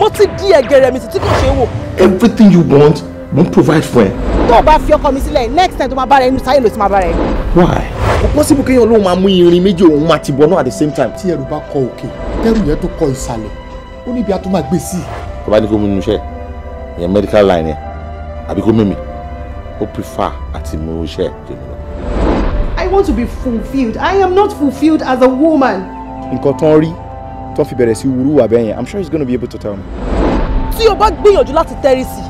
ó ti di ẹ̀gẹ̀rẹ̀ mi tí kò ṣe wò. Everything you want won't provide for ẹ. tó o bá fi ọkọ mi sílẹ̀ next time tó máa bára ẹnu sáyé ló ti máa bára ẹ. Why? Kò possible kéèyàn lóun máa mú irin méjì òun máa ti bọ̀ náà at the same time. Tí ẹrù bá kọ òkè tẹ́rù yẹn tó kọ ìsàlẹ̀ ó níbi a tó máa gbé sí. Tó bá ní kó mú inú iṣẹ́ ìyẹn medical line yẹn àbí kó mímì ó prefer àti mú iṣẹ́ tèmi lọ. I want to be fulfilled. I am not fulfilled as a woman. Nǹkan tán rí tó fi bẹ̀rẹ̀ sí wúrú wà bẹ́yẹn I'm sure he's gonna be able to tell me. Tí o bá gbìyànjú láti tẹ́rí sí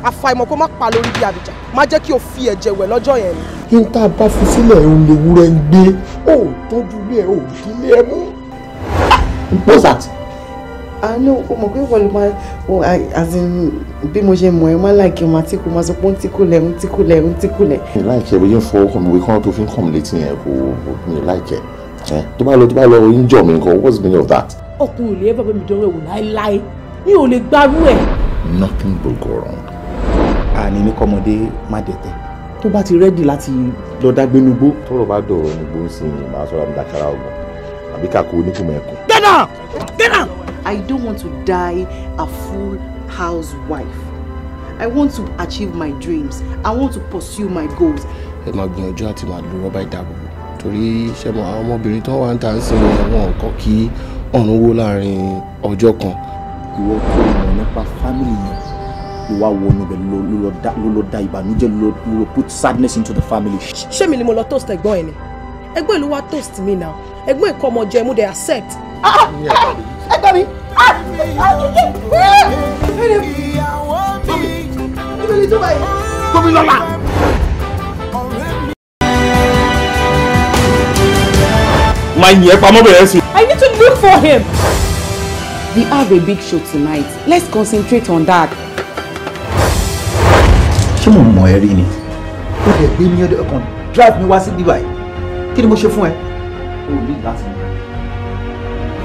àfàìmọ̀ kó má pa lórí bí àbíjà má jẹ́ kí o fi ẹ̀jẹ̀ wẹ̀ lọ́jọ́ yẹn ni. Kí n tá a bá fi sílẹ̀ òun lè wúrẹ́ ń gbé ó tọ́jú ilé ẹ̀ ò dílé ẹ̀ mú. What's that? No, mo pé wọ́n lè máa as in bí mo ṣe mọ̀ ẹ́ máa láìkí ọmọ tí kò máa sọ pé ń tíkùlẹ̀ ń tíkùlẹ̀ ń tíkùlẹ̀. Mi láìkẹ́ bóyá ń fọ ọkàn mi wí kán tó fi ń kàn mí létí yẹn kò mi láìkẹ́. Tó bá lọ ń jọ mi nǹkan what's the meaning of that? Ọkùnrin ò lè ever bẹ́ mi dánwò ẹ̀wò láéláé mi ò lè gbárù ẹ̀. Nothing will go wrong. Àní ní kọ́mọdé má dẹ̀tẹ̀. Tó bá ti rẹ́dì láti lọ dágbénugbó. Tọ́rọ̀ bá dọ̀rọ̀ nígbó ń sìn máa sọ̀rọ̀ àmì dàkàrà ọ̀gbọ̀n àbí kàkó oníkùnmọ̀ ẹ̀kún. Get out! I don't want to die a full housewife. I want to achieve my dreams. I want to pursue my goals. Ẹ máa gbìyànjú àti máa lo rọ́bà ìdáàbòbò torí ṣẹ́mọ̀ àwọn ọmọbìnrin tó wà ń ta sí wọn kọ́ kí ọ̀run wó láàrin ọjọ́ kan. Ìwọ tó mọ̀ nípa family yẹn ló wá wọnú bẹ̀ ló lọ da ìbànújẹ́ ló lọ put sadness into the family. Ṣé mi ni mo lọ toast ẹ̀gbọ́n ẹ̀ ni? Ẹ̀gbọ́n ìlú wa toast mi now. Ẹ̀gbọ́n ìkọ́ ọmọ jẹ mú dey accept. Ẹ̀gbọ́n mi. Tóbilọ́lá. Máa yẹ pamọ́ bẹ̀rẹ̀ sí. I need to look for him. We have a big show tonight. Let's concentrate on that. Ṣé mo mọ̀ ẹ́ rí ni? Ó lè gbé ní ọdún kan drive mi wá sí bíbá yìí. Kí ni mo ṣe fún ẹ? O ò ní láti mọ̀.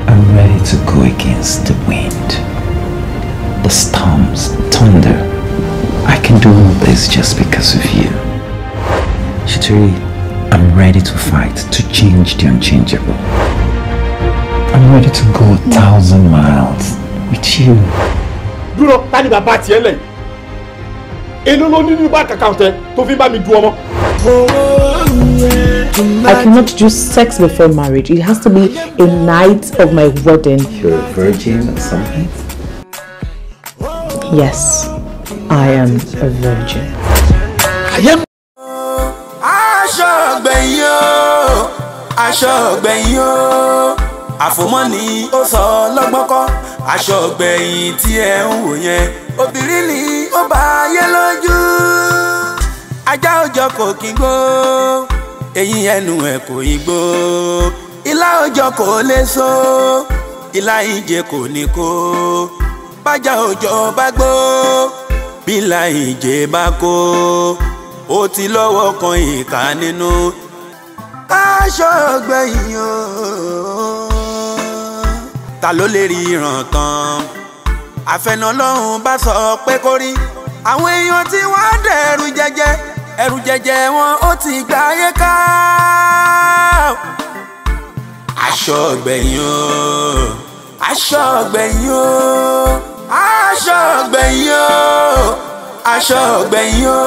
I'm ready to go against the wind, the storms, thunder. I can do all this just because of you. Chituri, I'm ready to fight, to change the unchangeable. I'm ready to go 1,000 miles with you. Dúró, ta ni bàbá tiẹ̀ lẹ̀? Èló ló ní bank account ẹ tó fi bá mi du ọmọ. I cannot do sex before marriage. It has to be a night of my wedding. You're a virgin or something? Yes, I am a virgin. Aṣọ ọ̀gbẹ̀yìn o, àfòmọ́ ni ó sọ lọ́gbọ́kọ́. Aṣọ ọ̀gbẹ̀yìn tí ẹ ń wò yẹn, obìnrin ni ó bá yẹ lójú. Ajá òjò kò kí gbó, eyín ẹnu ẹ̀ kò ì gbó. Ilá òjò kò lè so, ilá ìjẹ kò ní kó. Bájá òjò bá gbó, bí ilá ìjẹ bá kó. Ó ti lọ́wọ́ kan ìka nínú. Aṣọ ọ̀gbẹ̀yìn o, ta ló lè rí ìran tán? Àfẹnulọ́run bá sọ pé kó rí. Àwọn èèyàn tí wọ́n dẹ̀rù jẹjẹ, ẹ̀rù jẹjẹ wọn ó ti gbà ayé ká. Aṣọ ọ̀gbẹ̀yìn o, aṣọ ọ̀gbẹ̀yìn o, aṣọ ọ̀gbẹ̀yìn o, aṣọ ọ̀gbẹ̀yìn o.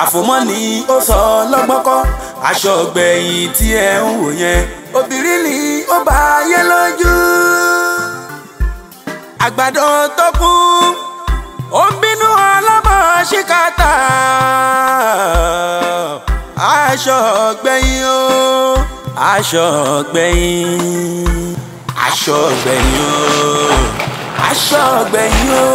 Àfòmọ́ ni ó sọ lọ́gbọ́kọ́. Aṣọ ọ̀gbẹ̀yìn tí ẹ ń wò yẹn, obìnrin ni ó bá yẹ lójú. Àgbàdo tó kú, ó ń bínú ọlọ́mọ ṣíkàtà. Aṣọ ọ̀gbẹ̀yìn o, aṣọ ọ̀gbẹ̀yìn, aṣọ ọ̀gbẹ̀yìn o, aṣọ ọ̀gbẹ̀yìn o.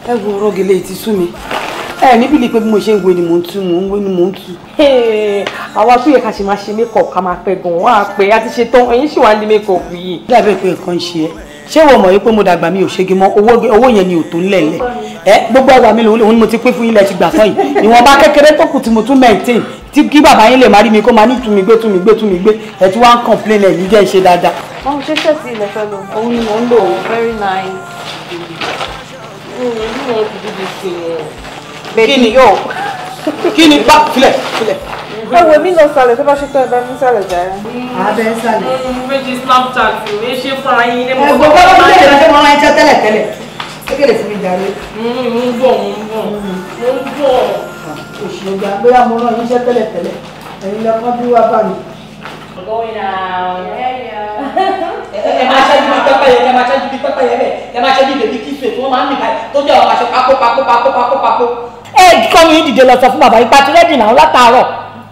Ẹ wo ọ̀rọ̀ gèlè ti sú mi. Ẹ níbi ni pé bí mo ṣe ń wo ni mò ń tú, mò ń wo ni mò ń tú. Àwa tó yẹ ká ṣe máa ṣe makeup ká máa pẹ́ gan-an. Wọ́n á pẹ́ a ti ṣe tán ẹ̀yin sì wá ní makeup yìí. Dábẹ́ pé nǹkan ń ṣe ẹ́. Ṣé wọ́n mọ̀ pé mo dàgbà mi ò ṣégi mọ́ owó yẹn ni ò tó ńlẹ̀lẹ̀? Gbogbo àgbà mi lòun ni mo ti pín fún ilẹ̀ ti gbà tán yìí. Ìwọ̀nba kékeré tó kù tí mo tún maintain tí kí bàbá yín lè má rí mi kó máa ní túnmí gbé ẹ̀ tí wọ́n á complain ẹ̀ ní jẹ́ ìṣe dáadáa. Wọ́n ṣe ṣẹ́ẹ̀tì ilẹ̀ fẹ́ lọ. Òun ni mò ń lò ó. Very nice. Kí ni yóò? kí ni bá filẹ̀. ẹ wo mi lọ sálẹ̀ tó bá ṣe tán ẹ bá mi sálẹ̀ jáde. abẹ́ sálẹ̀. méjì snapchat mi ṣe fúnra yín ní mo. ẹ̀gbọ́n bọ́lá máa ń tẹ̀lé ṣé wọ́n máa ń jẹ́ tẹ́lẹ̀ kékeré fún mi jàre. mo ń bọ̀. òṣèlú bóyá mo rán yín ṣẹ́ tẹ́lẹ̀ ẹ̀yin lọ́kọ́ bí wá bá mi. Going out. ẹ máa ṣe ibi pẹ́pẹ́ yẹn, ẹ máa ṣe ibi pẹ́pẹ́ yẹn bẹ́ẹ̀, ẹ máa ṣe ibi bèbí kí fè tí wọ́n máa ń nìkan tó jẹ́ ọ̀rọ̀ àṣẹ pákó. ẹ kọ́ mi dìde lọ sọ fún bàbá yìí pàtó rẹ́dì náà látàárọ̀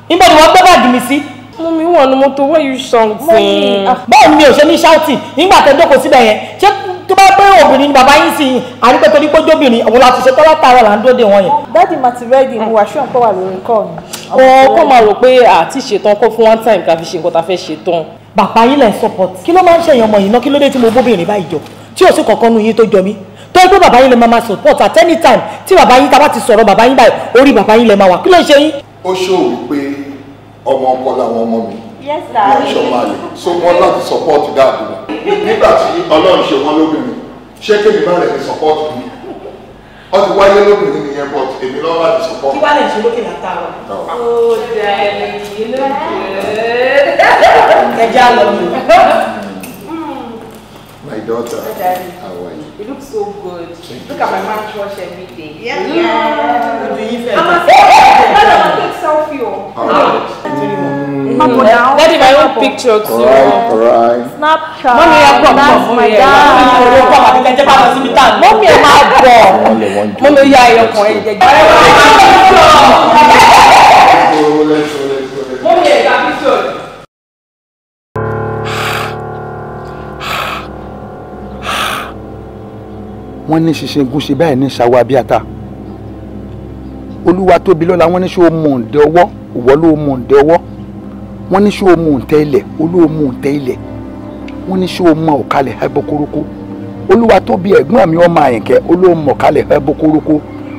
níbo ni wọ́n gbé báàgì mi sí. Mummy wà ní mọ́tò why you shouting? báwo ni mi ò ṣe ní shouting nígbà tẹ́ jókòó síbẹ̀ yẹn ṣé tó bá pé obìnrin ni bàbá yín sì àrípẹ́ torí pé jóbìnrin òun la ti ṣe tọ́lá tààrọ̀ là ń dóde wọn yẹn. Daddy mati ready mo wà ṣùgbọ́n pé wà lórí kọ́ mi. Kó máa rò pé àti ṣetán kó fún one time ká fi ṣe nǹkan tá a fẹ́ ṣetán. Bàbá yín lẹ̀ ń support kí ló máa ń ṣèyàn ọmọ yìí náà kí ló dé tí mo bóbìnrin báyìí jọ tí ò sí kankan nu yín tó jọ mí tó ń pé bàbá yín lè máa support at any time tí bàbá yín tá bá ti sọ̀rọ̀ bàbá yín báyìí orí bàbá yín lè máa wà kí ló ń ṣe yín. Ó ṣó wípé ọmọ ọkọ làwọn ọmọ mi Yes, wọ́n ṣọ máa lè so wọ́n láti support dáàbò nígbà tí Ọlọ́run ṣe wọ́n lóbìnrin ṣé kébì má rẹ̀ ní support mi wọ́n ti wáyé lóbìnrin nìyẹn but èmi lọ́wọ́ láti support. kí wàá lè ṣe lókè látàrọ. Oh, darling, you look good. ẹ jẹ́ àlọ́ mi. My daughter, Daddy. how are you? You look so good. Look at my mouth wash every day. I'm a take selfie. Daddy, my own picture too. All right. Snapchat. Mọ́mí ẹ bọ̀ That's my Mọ́mí ẹ máa bọ̀. Mọ́mí ó yá ẹyọkàn ẹ jẹjẹ. Mummy ẹ gba picture. wọ́n ní ṣiṣẹ́gun ṣe báyìí ní ṣàwọ́ abíàtà olúwa tóbi lọ́la wọ́n ní ṣé o mọ̀ ǹdẹ ọwọ́ ìwọ ló mọ̀ ǹdẹ ọwọ́ wọ́n ní ṣé o mọ̀ ǹtẹ ilẹ̀ olúwo mọ̀ ǹtẹ ilẹ̀ wọ́n ní ṣé o mọ̀ ọ̀kalẹ̀ ẹbọkórókó olúwa tóbi ẹ̀gbọ́n mi ọmọ àyìnkẹ́ olúwo mọ̀ ọ̀kalẹ̀ ẹbọkórókó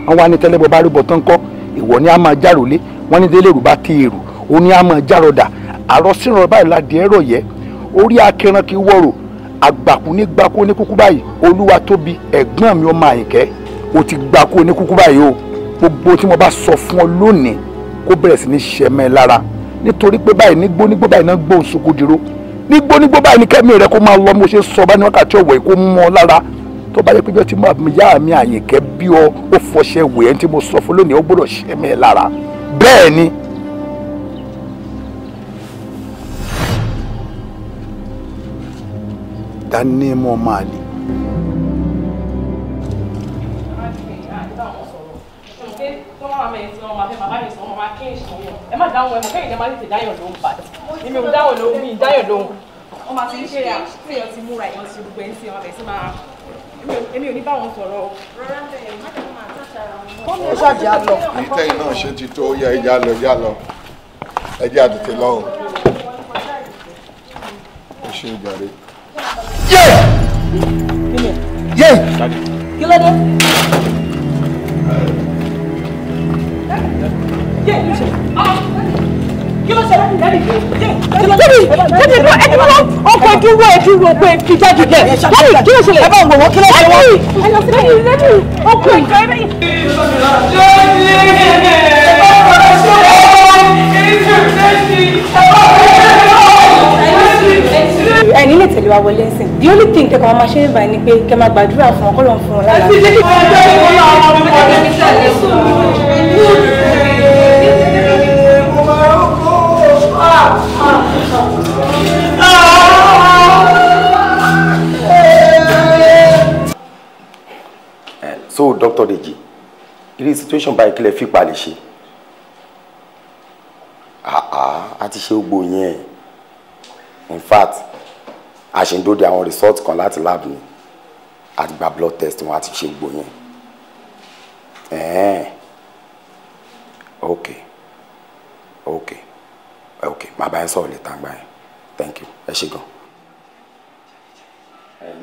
wọ́n wá ní tẹ́lẹ̀bọ̀ bá rúbọ tán kọ́ ìwọ ni a máa járòlé wọ́n ní délé rúbá tí èrò ó ní a máa járọ̀dà àrọ́síràn báyìí ládìí ẹ̀rọ yẹ orí akẹran kí wọ́rọ̀ àgbàkú ní gbáko ní kúkú báyìí olúwa tóbi ẹ̀gbọ́n mi ọmọ àyìnkẹ́ o ti gbáko ní kúkú báyìí o gbogbo tí mo bá sọ fún ọ lónìí kó bẹ̀rẹ̀ sí ní ṣẹmẹ́ lára nítorí pé báyìí nígbó báyìí náà gbóhùn sókòdìró nígbó báyìí ní kẹ́mi rẹ kó máa lọ mo ṣe sọ bá ní wákàtí ọ̀wọ̀ kó mọ́ ọ lára tó bá yẹ pé bí ọtí yá mi àyìnkẹ́ bí ọ ó fọṣẹ wẹ̀ ẹ́ tí mo sọ fún lónìí ó gbọ́dọ̀ ṣẹmẹ́ lára bẹ́ẹ̀ ni. dání mọ́ máa lè. ẹ má dáhùn ẹ mọ kẹ́yìn ẹ má tètè dáyọ̀ lóhùn bàdé èmi ò dáhùn lóhùn mi dáyọ̀ lóhùn. wọ́n máa ti ń ṣe àfihàn ti múra ìwọ̀n ti gbogbo ẹni sí wọn bẹ̀ sí máa èmi ò ní bá wọn sọ̀rọ̀ o. ó ṣàjẹ́ àlọ́. ìtẹ́yìn náà ṣe ti tó yẹ ẹja lọ ẹjẹ́ àtètè lọ́hùn ó ṣe ìjàre. yé kí ló dé. kí ló ṣe láti dárí kí ló dé dárí bọ ẹni bọ ọkọ ẹdúró pé kíjà jíjẹ dárí kí ló ṣẹlẹ̀ ẹ bá wọ wọn kí ló ṣe wọn. ẹ lọ sí lẹ́yìn ọkọ ìjọ ẹ bẹ́yìn. ẹni lè tẹ̀lé wa wọlé ẹsẹ̀ the only thing kẹ́kọ̀ọ́ máa ṣe é báyìí ni pé kẹ́ máa gbàdúrà fún ọkọ́ lọ́n fún ọ lára. So Dr. Deji, irú situation báyìí kílẹ̀ fipá lè ṣe a ti ṣe gbogbo yẹn in fact a ṣe ń dóde àwọn result kan láti lab ni àti gba blood test wọn àti ṣe gbogbo yẹn ok màá bá yẹn sọ̀rọ̀ lè tàgbà yẹn thank you ẹ ṣé gan.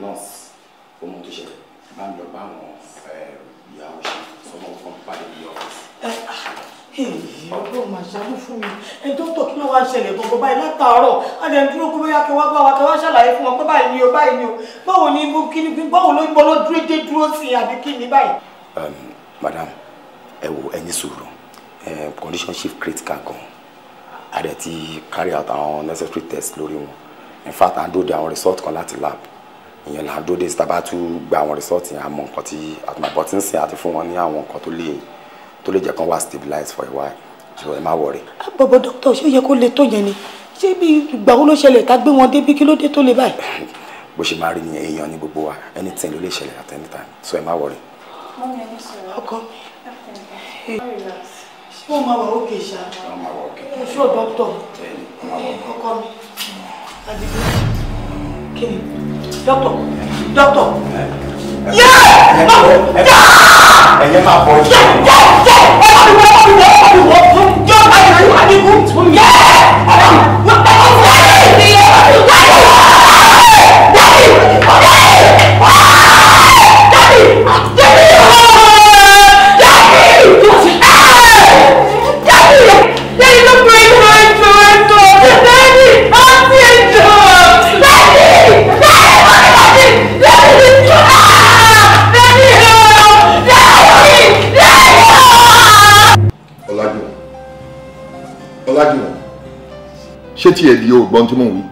nurse ó mọ tó ṣẹlẹ̀ bá mi lọ bá àwọn ìyàwó ṣe sọmọ kan pàdé ní ọ́fíìsì. ọgbọ́n máa ṣàánú fún mi dókítà kí ló wá ń ṣẹlẹ̀ gbogbo báyìí látàárọ̀ a lè dúró pé bóyá kí wá bá wa kí wá ṣàlàyé fún wọn pé báyìí ni o báwo ni báwo ló ń bọ́ ló dúró dé dúró sí i àbí kí ni báyìí. Madam ẹ wo ẹ ní sùúrù condition shift critical gan a dẹ̀ ti carry out àwọn necessary tests lórí wọn in fact à ń dóde àwọn result kan láti lab ìyẹn là ń dóde sí tábà tún gba àwọn result yẹn àmọ́ nǹkan tí àtúmọ̀pọ̀ tí ń sìn àti fún wọn ní àwọn nǹkan tó lè jẹ́ kán wá stabilize for a while so ẹ má worry. bọ̀bọ̀ dókítà ṣé ó yẹ kó le tó yẹn ni ṣé bí ìgbà wo ló ṣẹlẹ̀ ká gbé wọn débi kí ló dé tó le báyìí. bó ṣe máa rí ni èèyàn ní gbogbo wa anything ló lè ṣẹlẹ̀ at any time so ẹ má worry. ọkọ ṣé wọn máa wà ókè ṣá ṣé o dókítà ọkọ mi àdìgbò kí ni dókítà ẹ̀yẹ máa bọ̀ ṣé tí ẹ di ògbọ́n tí mò ń wí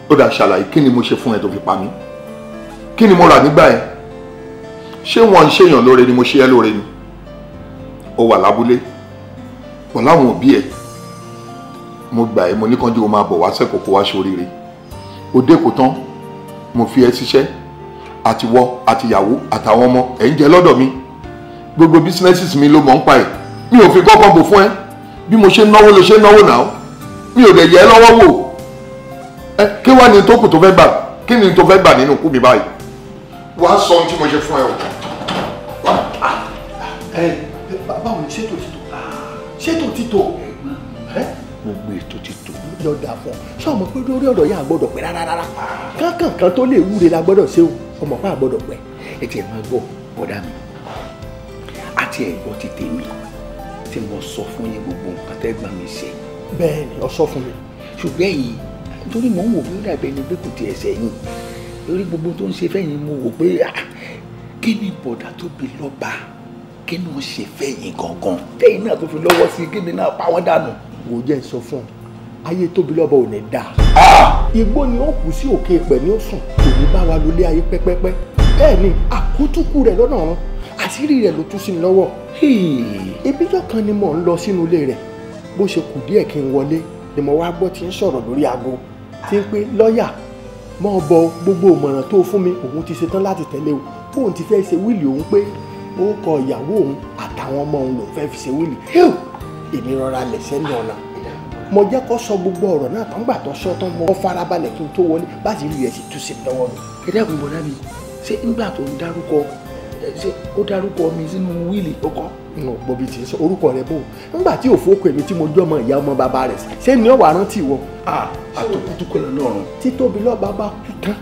ó dà ṣàlàyé kí ni mo ṣe fún ẹ tó fi pa mí kí ni mo rà nígbà ẹ ṣé wọn ń ṣèyàn lóore ni mo ṣe ẹ lóore ni ó wà lábúlé pọ̀ láwọn òbí ẹ mo gbà ẹ mo ní kánjú o máa bọ̀ wá sẹ́kọ̀ọ́ kó wá ṣoríire ó dé kò tán mo fi ẹ ṣiṣẹ́ àtiwọ àtìyàwó àtàwọn ọmọ ẹ̀ ń jẹ lọ́dọ̀ mi gbogbo bísínẹ́sì mi ló mọ̀ ń pa ẹ̀ mi ò fi kọ́kọ́ bò fún ẹ bí mo ṣe ń náwó ló ṣe ń náwó náà mi ò dẹ̀ yẹ lọ́wọ́ wò ẹ kí wàá ní tó kù tó fẹ́ gbà kí ni tó fẹ́ gbà nínú kú mi báyìí wàá sọ ohun tí mo ṣe fún ẹ o. báwo ni ṣètò títò gbogbo ètò títò yóò dáa fún ọ ṣé ọmọ pé lórí ọ̀rọ̀ yẹn àgbọ́dọ̀ pẹ́ rárá kankan tó lè wúre la gbọ́dọ̀ ṣe o ọmọ pé àgbọ́dọ̀ pẹ́ ẹ tiẹ̀ máa gbọ́ bọ̀dá mi àti ẹ̀gbọ́n ti tèmi tí mo sọ fún yín gbogbo nǹkan tẹ́gbọ́n mi ṣe. bẹ́ẹ̀ ni ọ sọ fún mi. ṣùgbọ́n ẹ̀yin torí mò ń wò fún dàbẹ́ ni pé kò tiẹ̀ sẹ́yìn lórí gbogbo tó ń ṣe fẹ́yìn mo wò pé kí ni bọ̀dá tó bí lọ́ba kí ni wọ́n ṣe fẹ́yìn gangan tẹ́yìn náà tó fi lọ́wọ́ sí kí ni náà pa wọ́n dànù. wò ó jẹ́ sọ fún ọ ayé tóbi lọ́ba ò ní dáa igbó ni ó kù sí òkè pẹ̀ ní ó sùn kò ní bá wa lólé ayé pẹ́pẹ́pẹ́ bẹ́ẹ̀ ni àkútúkù rẹ̀ lọ́nà ọ̀run àṣírí rẹ̀ ló tú sí mi lọ́wọ́ ibijọ́ kan ni mò ń lọ sínú ilé rẹ̀ bó ṣe kù díẹ̀ kí n wọlé ni mo wá gbọ́ tí ń sọ̀rọ̀ lórí aago tí ń pé lọ́ọ̀yà mọ́ bọ gbogbo ìmọ̀ràn tó fún mi òun ti ṣetán láti tẹ̀lé o bóun ti fẹ́ ṣe wíìlì òun pé ó kọ ìyàwó òun àtàwọn ọmọ òun lòun fẹ́ fi ṣe wíìlì èmi rọra lẹ̀ sẹ́nu ọ̀nà mo jẹ́ kó sọ gbogbo ọ̀rọ̀ náà tán gbà tó sọ tán mo farabalẹ̀ kí n tó wọlé bá ti rí ẹ̀ sì tú sí mi lọ́wọ́ mi. ẹ dẹ́kun bọ̀dá mi ṣé nígbà tó ń dárúkọ ṣé ó dárúkọ mi sínú wíìlì ọkọ. n ò gbọ́ bí ti ń sọ orúkọ rẹ bò nígbà tí òfókò èmi tí mo jọ́ ọmọ ìyá ọmọ bàbá rẹ̀ ṣé ni ó wà rántí wọ. àtòkùtùkọ lọ́rùn. títóbi lọ́ba bá kú tán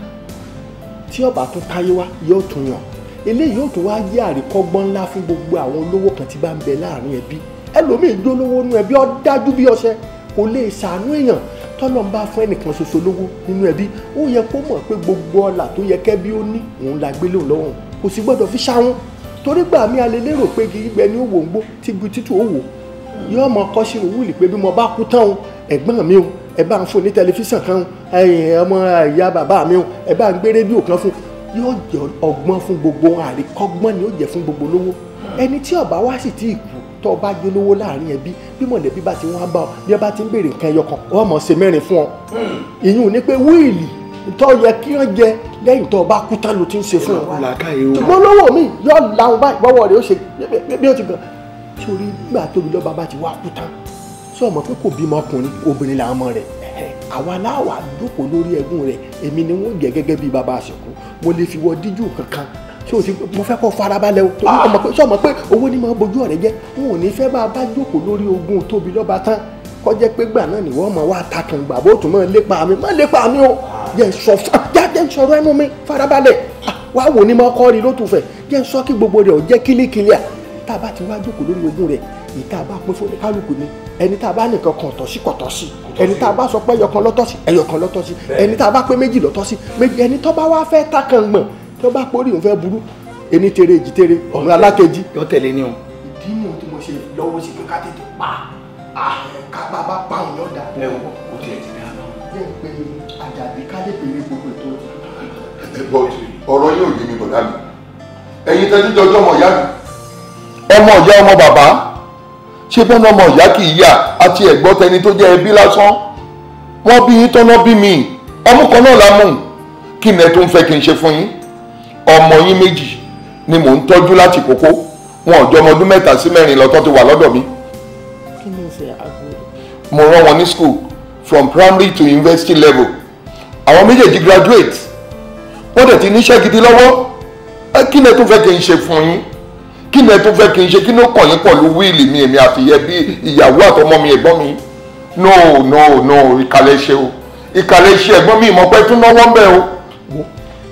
tí ọba tún táyé wá yóò tún yàn eléyìí yóò tún wá jẹ́ àríkọ́gbọ́n ńlá fún gbogbo àwọn olówó kan tí bá ń bẹ láàrin ẹbí ẹlòmíì jólówó nú ẹbí ó dájú bí ọṣẹ kò lè ṣàánú èèyàn tọ́lọ́ ń bá fún ẹnìkan ṣoṣo lówó nínú ẹbí ó yẹ kó mọ̀ pé gbogbo ọlà tó yẹ kẹ́bí ó ní òun la gbé lóun lọ́wọ́ kò sì gbọ́dọ̀ fi ṣáwọn torí gbà mí alẹ́ lérò pé gbígbẹ ní òwò ń gbó tí gbu títù ó wò yóò mọ kọ́ sínú wúlì pé bí mo bá kú tán o ẹ̀gbọ́n mi o ẹ bá ń fún ní tẹlifíṣàn kan ọmọ ìyá bàbá mi o ẹ bá ń gbé rédíò kan fún yóò jẹ ọgbọ́n fún gbogbo àríkọ́gbọ́n ni ó jẹ fún gbogbo lówó ẹni tí ọba wá sì tí ì kú tó bá jólówó láàrin ẹbí bí mọ̀lẹ́bí bá ti wọ́n bá ọ bí ẹ bá ti ń béèrè nǹkan ẹyọ kan wọ́n mọ̀ ṣe mẹ́rin fún ọ. ìyún ni pé wíìlì tó yẹ kí wọ́n jẹ lẹ́yìn tó bá kú tán ló ti ń ṣe fún ọ. ṣùgbọ́n lọ́wọ́ mi yọ làwọn báyìí bọ́wọ́ rẹ̀ ó ṣe bí ó ti gan. sórí nígbà tóbi lọ́ba bá ti wá kú tán sọ ma pé kò bímọ ọkùnrin obìnrin làwọn ọmọ rẹ̀ àwa láwà dúpọ̀ lórí ẹ̀gún rẹ̀ èmi ni wọ́n jẹ́ gẹ́gẹ́ bí bàbá àṣekú mo lè fi wọ díjú kankan tí o ti mo fẹ́ kọ́ farabalẹ̀ o torí ọmọ pé sọmọ pé owó ni máa bójú ọ̀rẹ́ jẹ́ n ò ní fẹ́ bá a bá jókòó lórí ogún tóbi lọ́ba tán kọjá pé gbà náà ni wọ́n mọ̀ wá takùn gbà bó tún máa lépa mi má lépa mi o jẹ́ sọ jẹ́ sọ̀rọ̀ ẹnu mi farabalẹ̀ wá wò ní máa kọ́ rí ló tún fẹ́ jẹ́ sọ kí gbogbo rẹ̀ ò jẹ́ kílíkílíà tá a bá ti wá jókòó lórí ogún rẹ̀ ìta bá pín fún kálukú ni ẹni tá a bá nìkan kan tọ́ sí kọ̀ tọ́ sí ẹni tá a bá sọ pé ẹyọkan lọ́tọ́ sí ẹyọkan lọ́tọ́ sí ẹni tá a bá pé méjì lọ́tọ́ sí méjì ẹni tó bá wá fẹ́ takàn gbọ̀n tó bá pórí òun fẹ́ burú ẹni tere èjì tere ọ̀run alákejì. yọ tẹ̀lé ni o. ìdí ni o tí mo ṣe lọ́wọ́ sí pé ká tètè pa ká bàbá pa òun lọ́dà. ẹ wo o tiẹ̀ ti dá náà. bẹ́ẹ̀ pé Àjàdí ká lè béèrè gbogbo ètò. ọ̀rọ̀ yóò yé mi bọ̀dá mi ẹ̀yin tẹ́tí jọjọ́ ọmọ ìyá mi ọmọ ìyá ọmọ bàbá ṣé bọ́n ọmọ ìyá kì í yà àti ẹ̀gbọ́n tẹni tó jẹ́ ẹbí lásán wọ́n bí yín tọ́nà bí mi ọmú kan náà la mú kí ni ẹ tó ń fẹ́ kí n ṣe fún yín ọmọ yín méjì ni mò ń tọ́jú láti kókó wọn ò jọ ọmọ ọdún 3 sí 4 lọ́tọ́ ti wà lọ́dọ̀ mi. kí ló ń ṣe àgbo. mo rán wọn ní school from primary to university level àwọn méjèèjì graduate wọ́n dẹ̀ ti níṣẹ́ gidi lọ́wọ́ kí ni ẹ tó fẹ́ kí n ṣe fún yín kí ni ẹ tó fẹ́ kí n ṣe kí ló kàn yín pẹ̀lú wíìlì mi èmi àti bí ìyàwó àtọmọ mi ẹ̀gbọ́n mi no ìkàlẹ̀ ṣe o ìkàlẹ̀ ṣe ẹ̀gbọ́n mi ìmọ̀ pẹ́ tún náwó ń bẹ̀ o.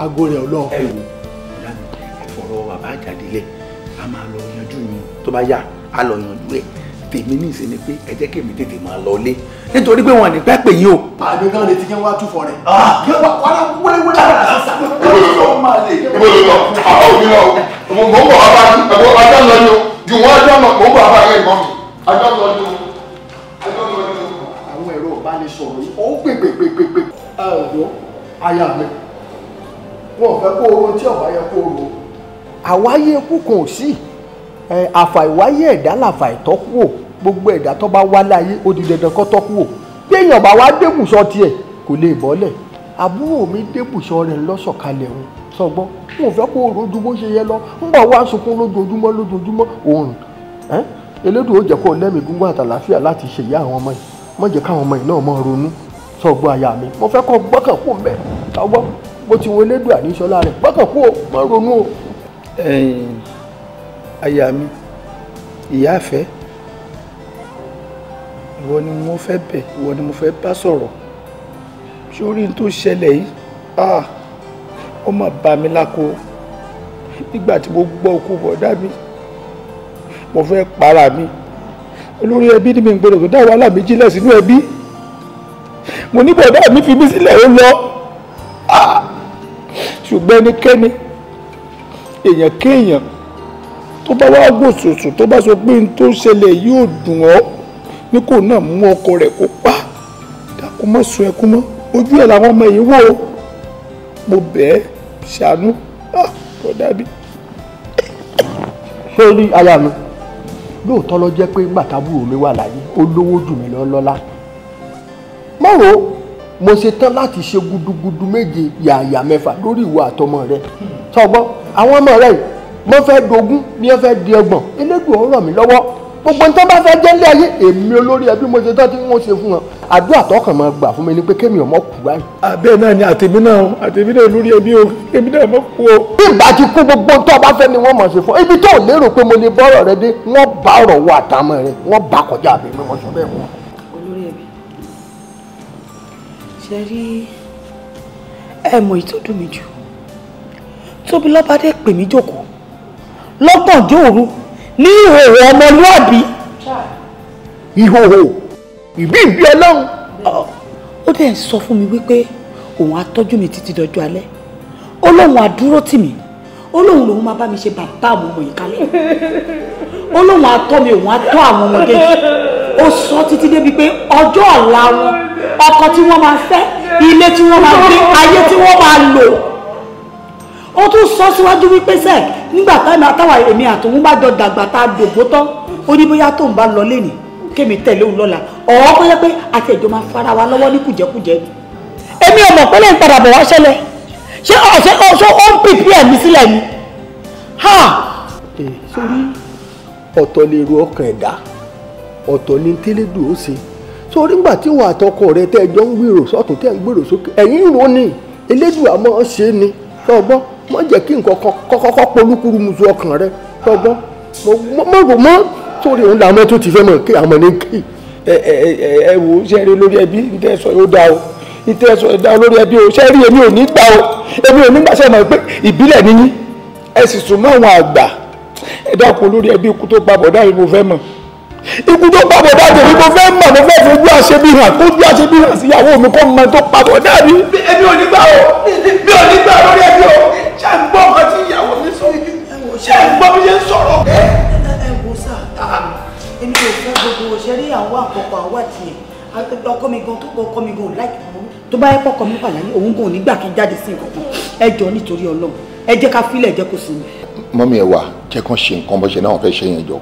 aago rẹ̀ ọlọ́run. ẹ wo ìfọ̀rọ̀ bàbá Àjàdí lẹ̀ a máa lọ yanjú yín tó bá yá a lọ yanjú ẹ̀ tèmi ní ìsinmi pé ẹ jẹ́ kí èmi tètè máa lọ lé nítorí pé wọn ní pẹ́ pè yín o. àbí kan lè ti kí wọ́n á túfọ̀ rẹ̀. kí wọ́n wá wẹ́wẹ́ lára sísá. ibo ló lọ àwọn òbí lọ mo ń bọ̀ wá bá yín ẹ̀gbọ́n ajá lọ ni o jù wọ́n ajá lọ mo ń bọ̀ wá bá yín ẹ̀gbọ́n mi ajá lọ ni o ajá lọ ni o. àwọn ẹ̀rọ ìbánisọ̀rọ̀ yìí ó gbègbègbègbè. ọ̀dọ́ aya mi wọn ò fẹ́ kó oorun tí ọ̀bá yẹ kó oorun. àwáyé ikú kan ò sí àfàìwáyé ẹ̀dá làfà ìtọ́kù wò gbogbo ẹ̀dá tó bá wá láyé ó di dandan kó tọ́kù wò bí èèyàn bá wá débùsọ tiẹ̀ kò lè bọ́lẹ̀ àbúrò mi débùsọ rẹ̀ lọ́sọ̀kalẹ̀ òun sọgbọ́n n ò fẹ́ kó oorun ju bó ṣe yẹ lọ ń bọ̀ wá sunkún lójoojúmọ́ oorun elédùn ó jẹ́ kó lẹ́mìí gúngún àtàlàáfíà láti ṣèyá àwọn ọmọ yìí má jẹ́ káwọn ọmọ yìí náà máa ronú sọgbọ́n aya mi mo fẹ́ kó gbọ́kàn kú mbẹ́ sọgbọ́n bó ti wo elédùn àníṣọlá rẹ̀ gbọ́kàn kú o má ronú o. aya mi ìyá àfẹ́ ìwọ ni mo fẹ́ bẹ̀ ìwọ ni mo fẹ́ bá sọ̀rọ̀ sórí n tó ṣẹlẹ̀ yìí ó mà bá mi lákò nígbà tí mo gbọ́ òkú bọ̀dá mi mo fẹ́ para mi olórí ẹbí ni mi ń gbọdọ̀ tó dá wàhálà méjì lẹ̀ sínú ẹbí mo ní bọ̀dá mi fi mí sílẹ̀ ó lọ ṣùgbọ́n ẹnikẹ́ni èèyàn kéèyàn tó bá wá gbòsòsò tó bá sọ pé n tó ṣẹlẹ̀ yóò dùn ọ́ ní kò náà mú ọkọ rẹ̀ kó pa dákun mọ́ sun ẹkún mọ́ ojú ẹ̀ làwọn ọmọ yìí wò ó mo bẹ́ẹ̀ ṣàánú bọ̀dá mi. sórí aya mi lóòótọ́ ló jẹ́ pé gbàtàbúrò mi wà láyé ó lówó jù mí lọ lọ́lá mọ́rò mo ṣe tán láti ṣe gudugudu méje yàyà mẹ́fà lórí ìwọ àtọmọ rẹ sọgbọ́n àwọn ọmọ rẹ wọ́n fẹ́ dogun bí wọ́n fẹ́ di ọgbọ̀n elédùn ó ràn mí lọ́wọ́ gbogbo nǹkan bá fẹ́ jẹ́ ilé ayé èmi olórí ẹbí mo ṣe tán tí wọ́n ṣe fún wọn àdúrà tọkàn máa gbà fún mi ni pé kémi ọmọ kù báyìí. abẹ́ náà ni àtẹ̀mí náà olórí ẹbí o kémi náà mọ̀ kú o. bí ìgbà tí kú gbogbo tó bá fẹ́ ni wọ́n mọ̀ ṣe fún ibi tó lérò pé mo lè bọ́rọ̀ rẹ dé wọ́n bá ọ̀rọ̀ wọ àtàmọ́ rẹ wọ́n bá kọjá àbí mi wọ́n sọ bẹ́ẹ̀ wọ́n. olórí ẹbí ṣe rí ẹ̀mọ̀ ìtọ́dún mi jù tóbi lọ́bàdé pè mí jókòó lọ́gbọ̀njọ́ òru ní ìhòòhò ọmọlúàbí. ìhòòhò ìbí ìbí ọlọ́run. ó dẹ̀ sọ fún mi wípé òun á tọ́jú mi títí dọjọ́ alẹ́ ó lóun á dúró tì mí ó lóun lòun máa bá mi ṣe bàbá àwọn ọmọ yìí kalẹ̀ ó lóun á tọ́ mi òun á tọ́ àwọn ọmọdé yìí ó sọ títí débi pé ọjọ́ ọ̀la wọn ọkọ tí wọ́n máa fẹ́ ilé tí wọ́n máa gbé ayé tí wọ́n máa lò ó tún sọ síwájú wípé sẹ nígbà táwọn àtàwọn èmi àtòun bá jọ dàgbà tá a dògbó tán ó ní bóyá tóun bá lọ lẹ́nìí kémi tẹ̀lé òun lọ́la ọ̀ọ́ kọ́ yẹ pé àti ẹ̀jọ̀ máa fara wa lọ́wọ́ ní kùjẹ́kùjẹ́ ni èmi ò mọ̀ pé lẹ́yìn padà bọ̀ wá ṣẹlẹ̀ ṣé ọ̀ṣọ́ ó ń pìpì ẹ̀mí sílẹ̀ ni. sórí ọ̀tọ̀ lè ro ọkàn ẹ̀dá ọ̀tọ̀ ní tẹ́lẹ̀dù ó ṣe sórí ńgbà tí wọn àtọkọ rẹ tẹ́ ẹjọ́ ń gbèrò sọ́tún tẹ́ ń gbèrò sókè ẹ̀yìn ìrò ni elédùà máa ṣe é ni tọ́gbọ́n mọ jẹ́ kí nǹkan kọ́kọ́ polúkúrú musu ọkàn rẹ tọ́gbọ́n mọ rò mọ́ sórí òun làwọn tó ti fẹ́ mọ̀ kí àwọn ní kí. ẹ wò ó ṣe rí olórí ẹbí níta ẹsọ yóò dá o níta ẹsọ yóò dá olórí ẹbí o ṣe rí èmi ò ní gbà o èmi ò ní gbà sẹ́yìn mọ̀ pé ìbílẹ̀ níyí ẹ sì sùn mọ́ àwọn àgbà ẹ dákun olórí ẹbí ikú tó pa bọ̀dá mi mo fẹ́ mọ̀ ikú tó pa bọ̀dá mi mo fẹ́ mọ̀ mo fẹ́ fojú àṣebí hàn kójú àṣebí hàn síyàwó mi kó mọ tó pa bọ̀dá mi. èmi ò ní gbà o mi ò ní gbà lórí ẹbí o ṣé ń gbọ́ nǹkan tí ìyàwó mi sọ ṣé ń gbọ́ bí ṣe ń sọ̀rọ̀. ẹ wo sáà èmi ò fẹ́ gbogbo òṣèré àwọn àkọ́kọ́ àwọn àti ọkọ mi gan tó ọkọ mi gan láì tó bá yẹ pọkọ mi wà láyé òun gan ò ní gbà kí n jáde sí nǹkan kan ẹ jọ nítorí Ọlọ́run ẹ jẹ́ ká fílẹ̀ jẹ́ kó sí mi. mọ́mí ẹ wà jẹ́ kán ṣe nǹkan bó ṣe náà fẹ́ ṣe yẹn jọ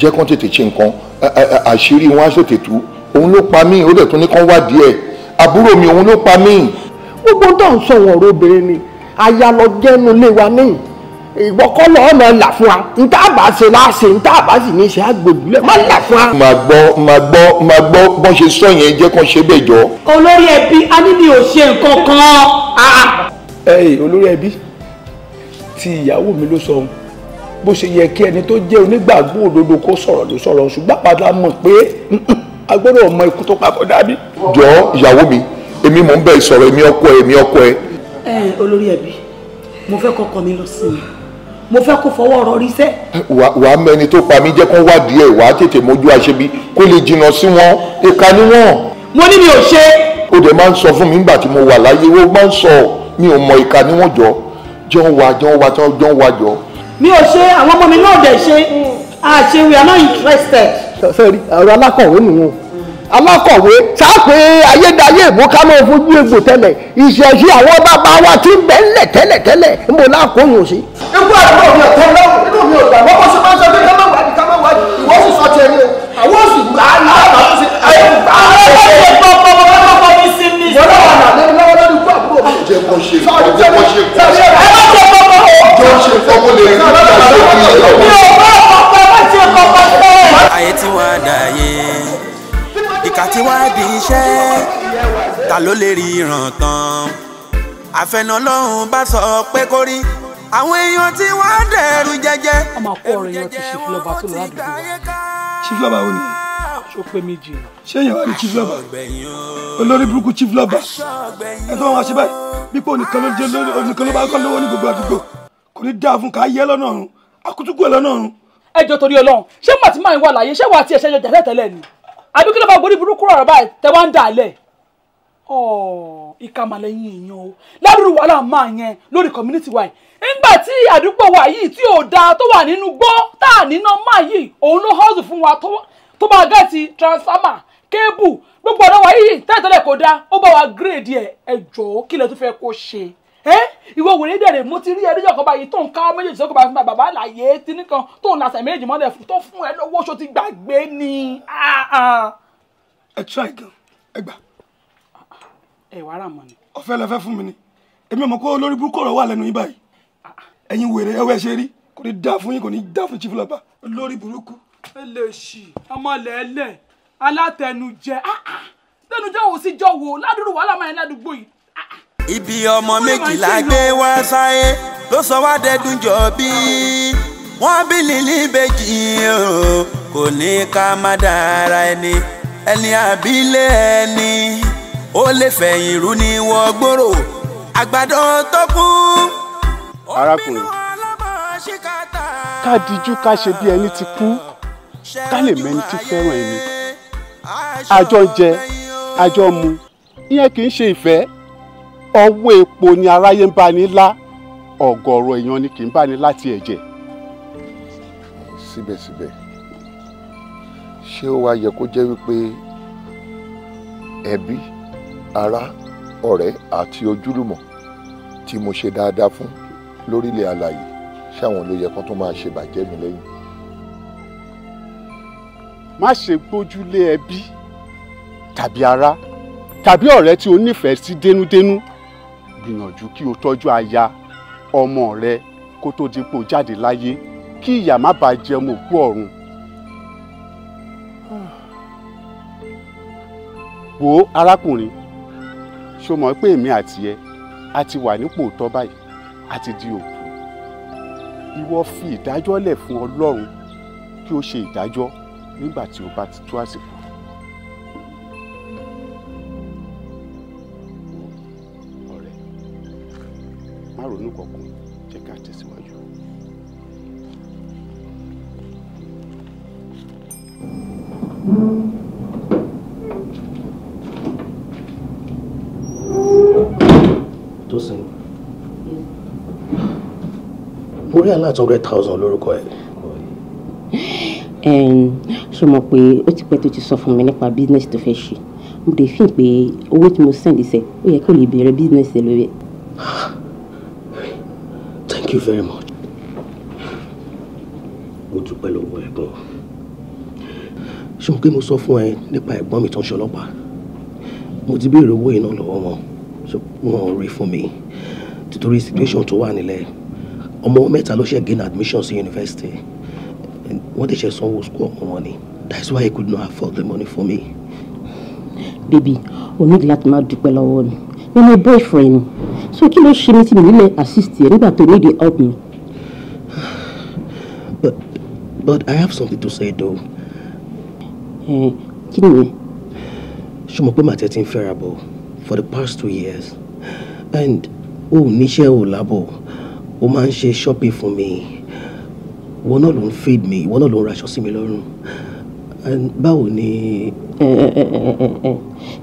jẹ́ kán tètè ṣe nǹkan àṣírí wọn á tètè tú òun ló pa mí ó dẹ̀ tún ní kán wá díẹ̀ àbúrò mi òun ló pa mí. gbogbo tó ń sọ wọn ọ̀rọ̀ obìnrin ni aya lọ jẹ́nu lé wa níyìn ìwọ kọ́ lọ́ọ́ máa là fún wa níta àbá ṣe láṣẹ níta àbá sì ní ṣe àgbòdúlẹ̀ má là fún wa. máa gbọ́ bọ́n ṣe sọ yẹn jẹ́ kán ṣe bẹ́ẹ̀ jọ. olórí ẹbí anídìí ò ṣe nǹkan kan. olórí ẹbí tí ìyàwó mi ló sọ ohun bó ṣe yẹ kí ẹni tó jẹ́ onígbàgbọ́ òdodo kó sọ̀rọ̀ ló sọ̀rọ̀ ṣùgbọ́n padà mọ̀ pé a gbọ́dọ̀ mọ ikú tó papọ̀ dábí. jọ ìyàwó mi èmi mò ń bẹ ìsọ̀rọ̀ èmi ọkọ ẹ. olórí ẹbí mo fẹ́ kọ́kọ́ mi lọ sí i mo fẹ́ kó fọwọ́ ọ̀rọ̀ rí sẹ́. wàá mẹ́ni tó pa mí jẹ́ kán wádìí ẹ̀ wàá tètè mójú àṣebi kó lè jìnnà sí wọn ìka ni wọ́n. mo ní mi ò ṣe. ó dẹ̀ máa ń sọ fún mi nígbà tí mo wà láyé ó máa ń sọ mi ò mọ ìka ni wọ́n jọ ń wa jọ. mi ò ṣe àwọn ọmọ mi náà dẹ̀ ṣe àṣe we are not interested. sẹ́ẹ̀rì ọ̀rọ̀ alákọ̀wé nìyẹn alákọ̀wé sáàpé ayédáyé ìbò ká máa fojú egbò tẹ́lẹ̀ ìṣẹ̀ṣẹ̀ àwọn bàbá wa ti ń bẹ̀ ńlẹ̀ tẹ́lẹ̀ ń bò láàkóyún sí. ikú àdúgbò mi ọ̀tọ́ lọ́wọ́ nínú mi ò gbà wọ́n bó ṣe máa ń sọ pé ká má wádìí ìwọ sì sọ tiẹ̀ ní o àwọn oṣù gbà á ní àbá tó ṣe ayé gbà á. ọ̀pọ̀ mi sí ní. wọ́n lọ́wọ́ àná lẹ́nu lọ́wọ́ lórí ikú àbúrò mi. jẹ́ kó ṣe ayé tí wàá dàyé ìkà tí wàá di iṣẹ́ ta ló lè rí ìràn tán àfẹnulọ́hún bá sọ pé kó rí àwọn èèyàn tí wàá dẹ̀rù jẹ́jẹ́. ọmọ akọ ọ̀rọ̀ èèyàn ti ṣe fúlọba tó lọ ládùúgbò wa. chief lover wo ni. ṣó pé méjì. ṣé èèyàn wà ní chief lover olórí burúkú chief lover ẹ tó wọn wá ṣe báyìí pípọ̀ onìkan ló jẹ́ onìkan ló bá kọ́ lówó ní gbogbo àdúgbò kò ní dáa fún ká yẹ lọ́nà ọ̀run akutuku ẹ̀ lọ́nà ọ̀run. ẹ jọ torí Ọlọ́run ṣé màtí máa ń wà láyé ṣé wàá tiẹ̀ ṣẹ́jọ jẹ́ tẹ́lẹ̀ ni àbí kí ló bá gbórí burúkú rọ̀ báyìí tẹ wá ń dà á lẹ̀. ìka màlẹ́yìn èèyàn o ládùúrú wàhálà máa yẹn lórí community wa yìí nígbà tí àdúgbò wa yìí tí ò dáa tó wà nínú gbọ́ tá à níná máa yìí òun ló hustle fún wa tó bá gẹ̀ẹ́tì transformer cable gbogbo ọ̀dọ́ wa yìí tẹ́tẹ́lẹ̀ kò dáa ó bá wa grade ẹ jọ̀ọ́ kí lẹ tó fẹ́ kó ṣe ìwọ wèrè dẹ̀rẹ̀ mo ti rí ẹdíjọ́ kan báyìí tó ń ká méjèèjì sókè báyìí fún bàbá àlàyé tí nìkan tó ń lasẹ̀ méjì mọ́lẹ̀ fún tó fún ẹ lówó ṣó ti gbàgbé ni. ẹ try gan ẹ gbà. ẹ wàá rà mọ́ ni. ọ̀fẹ́ lẹ fẹ́ fún mi ni èmi ò mọ̀ pé olórí burúkú ọ̀rọ̀ wà lẹ́nu yín báyìí ẹ̀yin wèrè ẹwẹ́ ṣe rí kò ní dá fún yín kò ní dá fún chief lover olórí burúkú. ẹ lè ṣì ọmọ lẹ́lẹ̀ alátẹnujẹ tẹnujẹ wo sí jọ wo ládùúrú wàhálà máa ń ládùúgbò yìí. ibi ọmọ méjìlá gbé wá sáyé ló sọ wá dẹdùn jọ bí wọ́n bí lílí ìbejì o kò ní ká má dára ẹni àbílẹ̀ ẹni ó lè fẹ̀yìn rú ní wọ́gbòrò àgbàdo tó kú. arákùnrin ká dijú ká ṣe bí ẹni ti kú ká lè mẹ́ni tí fẹ́ràn ẹni àjọ jẹ àjọ mu ìyẹn kì í ṣe ìfẹ́ ọwọ́ epo ni aráyé ń bá ní lá ọ̀gọ̀ọ̀rọ̀ èèyàn ni kì í bá ní láti ẹ̀jẹ̀. síbẹ̀síbẹ̀ ṣé ó wá yẹ kó jẹ́ wípé ẹbí ará ọ̀rẹ́ àti ojúlùmọ̀ tí mo ṣe dáadáa fún lórílẹ̀ alàyè ṣáwọn ló yẹ kó tó máa ṣe bàjẹ́ mi lẹ́yìn. má ṣe gbójúlé ẹbí tàbí ará tàbí ọ̀rẹ́ tí o nífẹ̀ẹ́ sí dénúdénú gbìyànjú kí o tọ́jú aya ọmọ rẹ kó tó dípò jáde láyé kí ìyà má bàa jẹ ọmọ òkú ọ̀run. wo arákùnrin ṣó mọ̀ pé èmi àti ẹ a ti wà nípò tọ́ báyìí a ti di òkú ìwọ fi ìdájọ́ lẹ̀ fún Ọlọ́run kí o ṣe ìdájọ́ nígbà tí o bá ti tó àsìkò. ọ̀rẹ́ má ronú kankan jẹ́ ká tẹ̀síwájú. Tosin, mo rí aláàtọ̀ 100,000 lórúkọ ẹ̀. ṣe mọ̀ pé ó ti pẹ́ tó ti sọ fún mi nípa business tó fẹ́ ṣe mo dé fi pé owó tí mo send ṣe ó yẹ kó lè bẹ̀rẹ̀ business ẹ lórí ẹ̀. Thank you very much. Mo dúpẹ́ lọ́wọ́ ẹ gan. Ṣé mo pé mo sọ fún ẹ nípa ẹ̀gbọ́n mi tó ń ṣe ọlọ́pàá? Mo ti béèrè owó iná lọ́wọ́ wọn, wọn ò rí fún mi. Títorí situation tó wà nílẹ̀, ọmọ mẹ́ta ló ṣe gain admission sí university. Wọ́n dẹ̀ ṣe sanwó school ọmọ wọn ni. That's why I could not afford the money for me. Baby, o need láti máa dúpẹ́ lọ́wọ́ mi. You're my boyfriend. So kí ló ṣe mí tí mi nílẹ̀ assist ẹ nígbà tó need your help me? But I have something to say though. Kí ni yẹn? Ṣé mo pé màá tẹ́tí ń fẹ́ra bọ̀ for the past 2 years and níṣẹ́ ò lábọ̀ o máa ń ṣe shopping fún mi ìwọ náà ló ń feed mi ìwọ náà ló ń raṣọ sí mi lọ́rùn and báwo ni.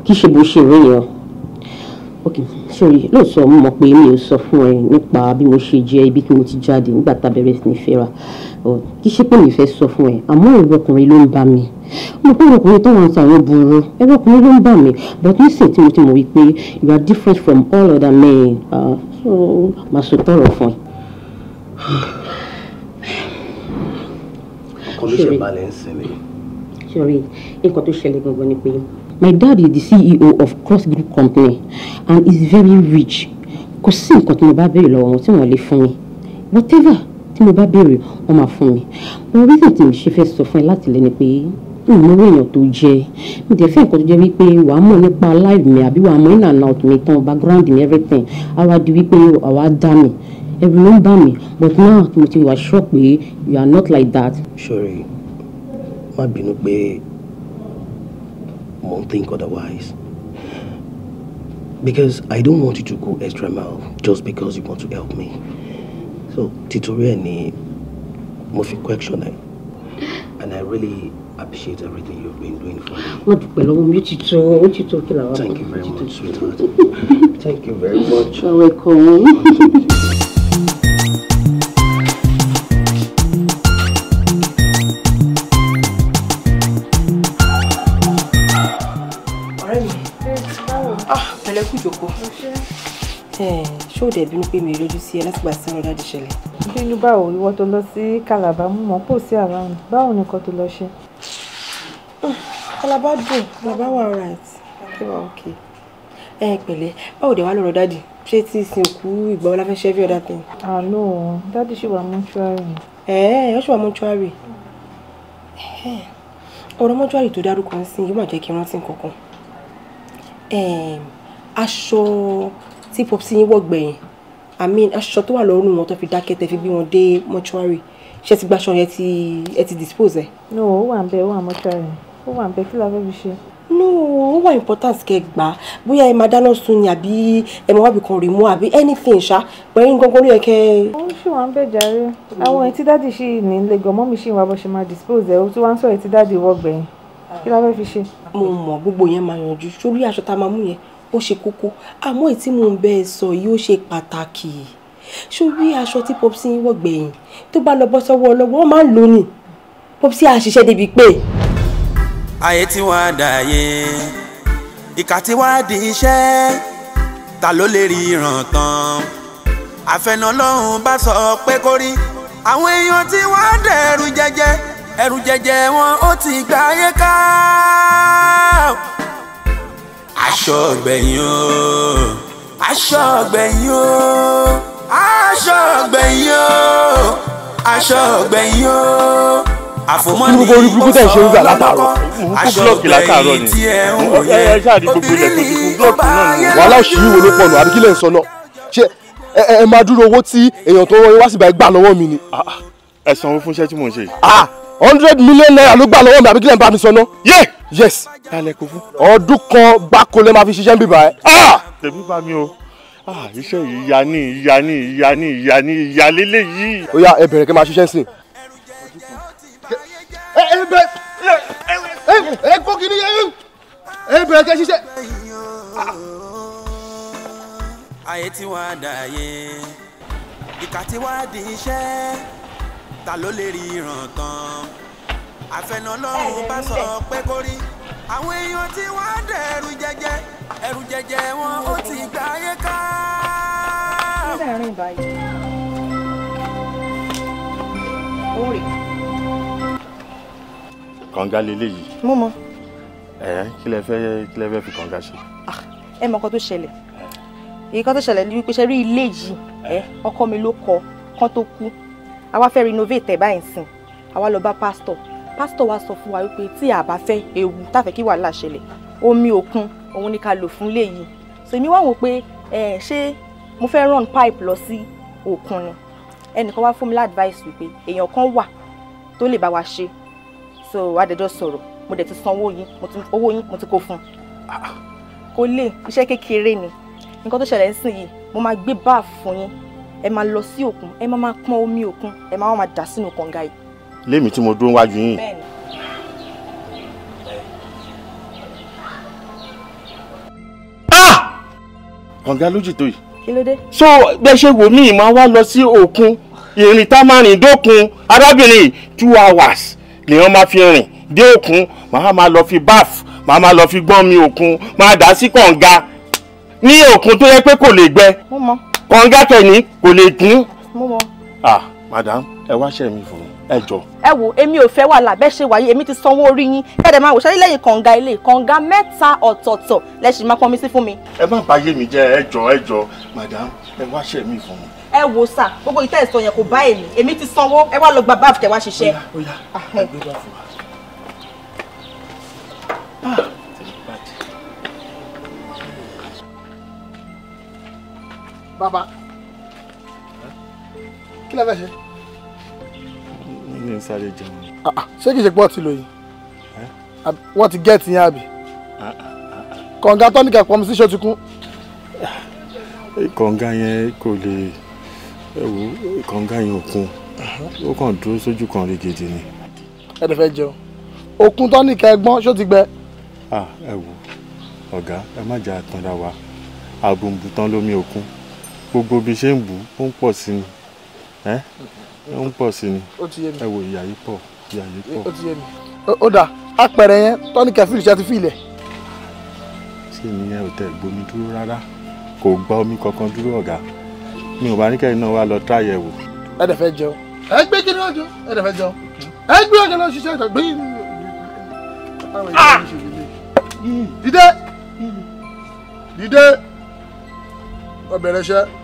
Kì í ṣe bó ṣe rí yẹn ok sorry lóòótọ́ mo mọ̀ pé mi ò sọ fún ẹ nípa bí mo ṣe jẹ́ ibi tí mo ti jáde nígbà tá a bẹ̀rẹ̀ sí ní fẹ́ra kì í ṣe pé mi fẹ́ sọ fún ẹ àmọ́ ẹ̀rọ ọkùnrin ló ń bá mi mo pé ọkùnrin tó wọn sàwọn burú ẹ̀rọ ọkùnrin ló ń bá mi but nísìnyí tí mo ti mọ̀ wípé you are different from all other men so màá sọ tọrọ fún ẹ. ọkọ mi ṣe balẹ̀ ń sinmi. sorry nǹkan tó ṣẹlẹ̀ gangan ni pé. My dad is the CEO of Cross Group Company and is very rich. Kò sí nǹkan tí mo bá béèrè lọ́wọ́ wọn tí wọ́n lè fún mi. Whatever tí mo bá béèrè wọ́n máa fún mi. But reason tí mo ṣe fẹ́ sọ fún ẹ láti lẹ́ni pé ìmọ̀ èèyàn tó jẹ́. Mo dẹ̀ fẹ́ nǹkan tó jẹ́ wípé wàá mọ̀ nípa life mi àbí wàá mọ̀ in and out mi tán background mi everything. Àwa di wípé àwa dá mi. Ẹ̀rù ló ń bà mí. But now tí mo ti wà sure pé you are not like that. Sorry, má bínú pé won't think otherwise because I don't want you to go extra mile just because you want to help me. So títorí ẹ̀ ni mo fi question ẹ and I really appreciate everything you've been doing for me. Wọ́n dúpẹ́ lọ́wọ́ mi ó ti tó kí làwọn. Thank you very much, sweetheart. Thank you very much. You're welcome. Pẹ̀lẹ́kù jókòó. Ṣó dẹ̀ bínú pé mi lójú sí ẹ láti gbà sí ọ̀rọ̀ dáàdì ṣẹlẹ̀. Bínú báwo ìwọ tó lọ sí Calabar mú mọ́ pò sí around báwo nìkan tó lọ ṣe. Calabar dùn Calabar wà right kí wà ok. Pẹ̀lẹ́ báwo dẹ̀ wá lọ́rọ̀ dáàdì ṣé tí ìsìnkú ìgbà wo la fẹ́ ṣe every other thing. No dáàdì ṣì wà mọ́ṣúárì. Ó ṣì wà mọ́ṣúárì. Ọ̀rọ̀ mọ́ṣúárì tó dárúkọ ń sìn yóò má jẹ́ kí n rántí nǹkan kan. Aṣọ tí popsi yín wọ̀ gbẹ̀yìn aṣọ tó wà lọ́rùn wọn tó fi dákẹ́ tẹ́ fi gbé wọn dé mọ́ṣúárì ṣé ti gbàṣọ yẹn ẹ ti dispose ẹ̀. No ó wà ń bẹ ó wà mọ́ṣúárì ó wà ń bẹ kí la fẹ́ fi ṣe. No ó wà important kẹ́ gbà bóyá ẹ máa dáná sun ni àbí ẹ máa wábì kan rè mú àbí anything ṣá pẹ̀lú gangan ló yẹ kẹ́. ó ṣì wà ń bẹ jàre àwọn etí dáàdì ṣì ní ilé gan mọ́mí ṣì wà bó ṣe máa dispose ẹ̀ ó tún wá ń sọ etí dáàdì wọ̀ gbẹ̀yìn kí la fẹ́ fi ṣe. Mo mọ̀ gbogbo yẹn máa yanjú sórí aṣọ tá a máa mú yẹn ó ṣe kókó àmọ́ èyí tí mò ń bẹ́ẹ̀ sọ yìí ó ṣe pàtàkì sórí aṣọ tí popsi ń wọ̀ gbẹ̀yìn tó bá lọ bọ́ sọ́wọ́ ọlọ́wọ́ wọ́n máa ń lò ní popsi àṣìṣe débi pé. Ayé tí wàá dàyé ìkà tí wàá di iṣẹ́ ta ló lè rí ìràn tán àfẹnà Ọlọ́run bá sọ pé kó rí àwọn èèyàn tí wàá dẹ̀rù jẹjẹ ẹrù jẹjẹ wọn ó ti gbà ayé ká. Aṣọ ọ̀gbẹ̀yìn o aṣọ ọ̀gbẹ̀yìn o aṣọ ọ̀gbẹ̀yìn o aṣọ ọ̀gbẹ̀yìn o àfòmọ́ni ó sọ lọ́kọ́ aṣọ ọ̀gbẹ̀yìn tí ẹ ń wò yẹn obìnrin ní ọba ayé lọ́jọ́. wàhálà òṣì wo ló pọ̀ nù àbí kí lè ń sọ náà ṣé ẹ máa dúró owó tí èèyàn tó wọ́n wá síbà gbà lọ́wọ́ mi ni. ẹ sanwó fún iṣẹ́ tí mò ń ṣe. 100 million naira ló gbà lọ́wọ́ mi àbí kí lè ń bá mi sọ náà. yes. kálẹ̀ kó fún. ọdún kan gbáko lè máa fi ṣiṣẹ́ ń bíbá ẹ. tèmi bá mi o iṣẹ́ yìí ìyá lélẹ̀ yìí. ó yá ẹ bẹ̀rẹ̀ kí n máa ṣiṣẹ́ sí. ẹ kó kí ni ẹ bẹ̀rẹ̀ kí n ṣiṣẹ́. ayé tí wàá dàyé ìkà tí wàá di iṣẹ́ ta ló lè rí ìràn tán àfẹnulọ́run bá sọ pé kó rí àwọn èèyàn tí wọ́n dẹ̀rù jẹjẹ ẹrù jẹjẹ wọn ó ti gbà ayé ká. ó dẹ̀ rìn báyìí. ó rè. kànga leléyìí. mo mọ. kí lẹ fẹ́ fi kànga ṣe. ẹ mọ nǹkan tó ṣẹlẹ̀ nǹkan tó ṣẹlẹ̀ ní wípé ṣe rí ilé yìí ọkọ mi ló kọ́ kán tó kú àwa fẹ́ renovate ẹ̀ báyìí sìn àwa lọ bá pásítọ̀ wa sọ fún wa wípé tí a bá fẹ́ ewu táfẹ́ kí wàhálà ṣẹlẹ̀ omi òkun òun ni ká lò fún ilé yìí so èmi wá wò pé ṣé mo fẹ́ run pipe lọ sí òkun ni ẹnìkan wá fún mi advice wípé èèyàn kan wà tó lè bá wa ṣe so adẹjọ́ sọ̀rọ̀ mo dẹ̀ ti san owó yín mo ti kó fún kò lè iṣẹ́ kékeré ni nǹkan tó ṣẹlẹ̀ nísìn yìí mo máa gbé báàfù fún yín ẹ máa lọ sí òkun ẹ máa pọ́n omi òkun ẹ máa dà sínú kànga yìí. lémi tí mo dúró wájú yín. kànga lójì tó yìí. kí ló dé. so bẹ́ẹ̀ ṣe wò mí máa wá lọ sí òkun ìrìn tá máa rìn dókun arábìnrin 2 hours lèèyàn máa fi rìn dé òkun máa lọ fi báàfù máa lọ fi gbọ́n mi òkun máa dà sí kànga ní òkun tó yẹ pé kò lè gbẹ kànga tẹ̀ní kò lè kún. madam ẹ wá ṣe mi fún ẹ jọ. ẹ wo èmi ò fẹ́ wàhálà bẹ́ẹ̀ ṣe wáyé èmi ti sanwó orí yín kẹ́dẹ̀ máa wò ṣáà lẹ́yìn kànga ilé kànga 3 ọ̀tọ̀ọ̀tọ̀ lẹ́sìn máa pọn mi sí fún mi. ẹ má bàyé mi jẹ́ ẹ jọ madam ẹ wá ṣe mi fún mi. ẹ wo sà gbogbo ìtẹ́ ìsọ yẹn kò bá èmi ti sanwó ẹ wá lọ gba báàfù kẹ́ wá ṣiṣẹ́. ó yá ẹ gbé báàfù wa. Bàbá kí lẹ fẹ́ ṣe. ní sáré jẹun. ṣé kìí ṣe pọ́ ti lò yìí wọ́n ti gẹ́ẹ̀tì yẹn àbí kọ̀ǹga tọ́nìkà pọ́nmi sí ṣọ́ọ̀tì kún. kọ̀ǹga yẹn kò lè kọ̀ǹga yẹn ò kún ó kàn dúró sójú kan rí gidi ni. ẹ lè fẹ́ jẹun òkun tọ́nìkà ẹgbọ́n ṣó ti gbẹ. ẹ wò ọ̀gá ẹ má jà àtàndà wa àbùnbù tán lómi òkun gbogbo bí ṣe ń bù ó ń pọ̀ sí ni ó ń pọ̀ sí ni ẹ wò ìyà yìí pọ̀. ó ti yé mi. ó dà apẹ̀rẹ̀ yẹn tọ́nìkà fìlì ṣe ti fìlẹ̀. ṣé ìyẹn ò tẹ gbomi dúró rárá kò gba omi kankan dúró ọ̀gá mi ò bá ní kẹ́yìn náà wá lọ táyẹ̀ wò. ẹ dẹ̀ fẹ́ jẹun. ẹ gbé kí ni ọjọ́ ẹ dẹ̀ fẹ́ jẹun. ẹ gbé ọjọ́ lọ ṣiṣẹ́ ìtàn gbé. dìde dìde ó bẹ̀rẹ̀ iṣẹ́.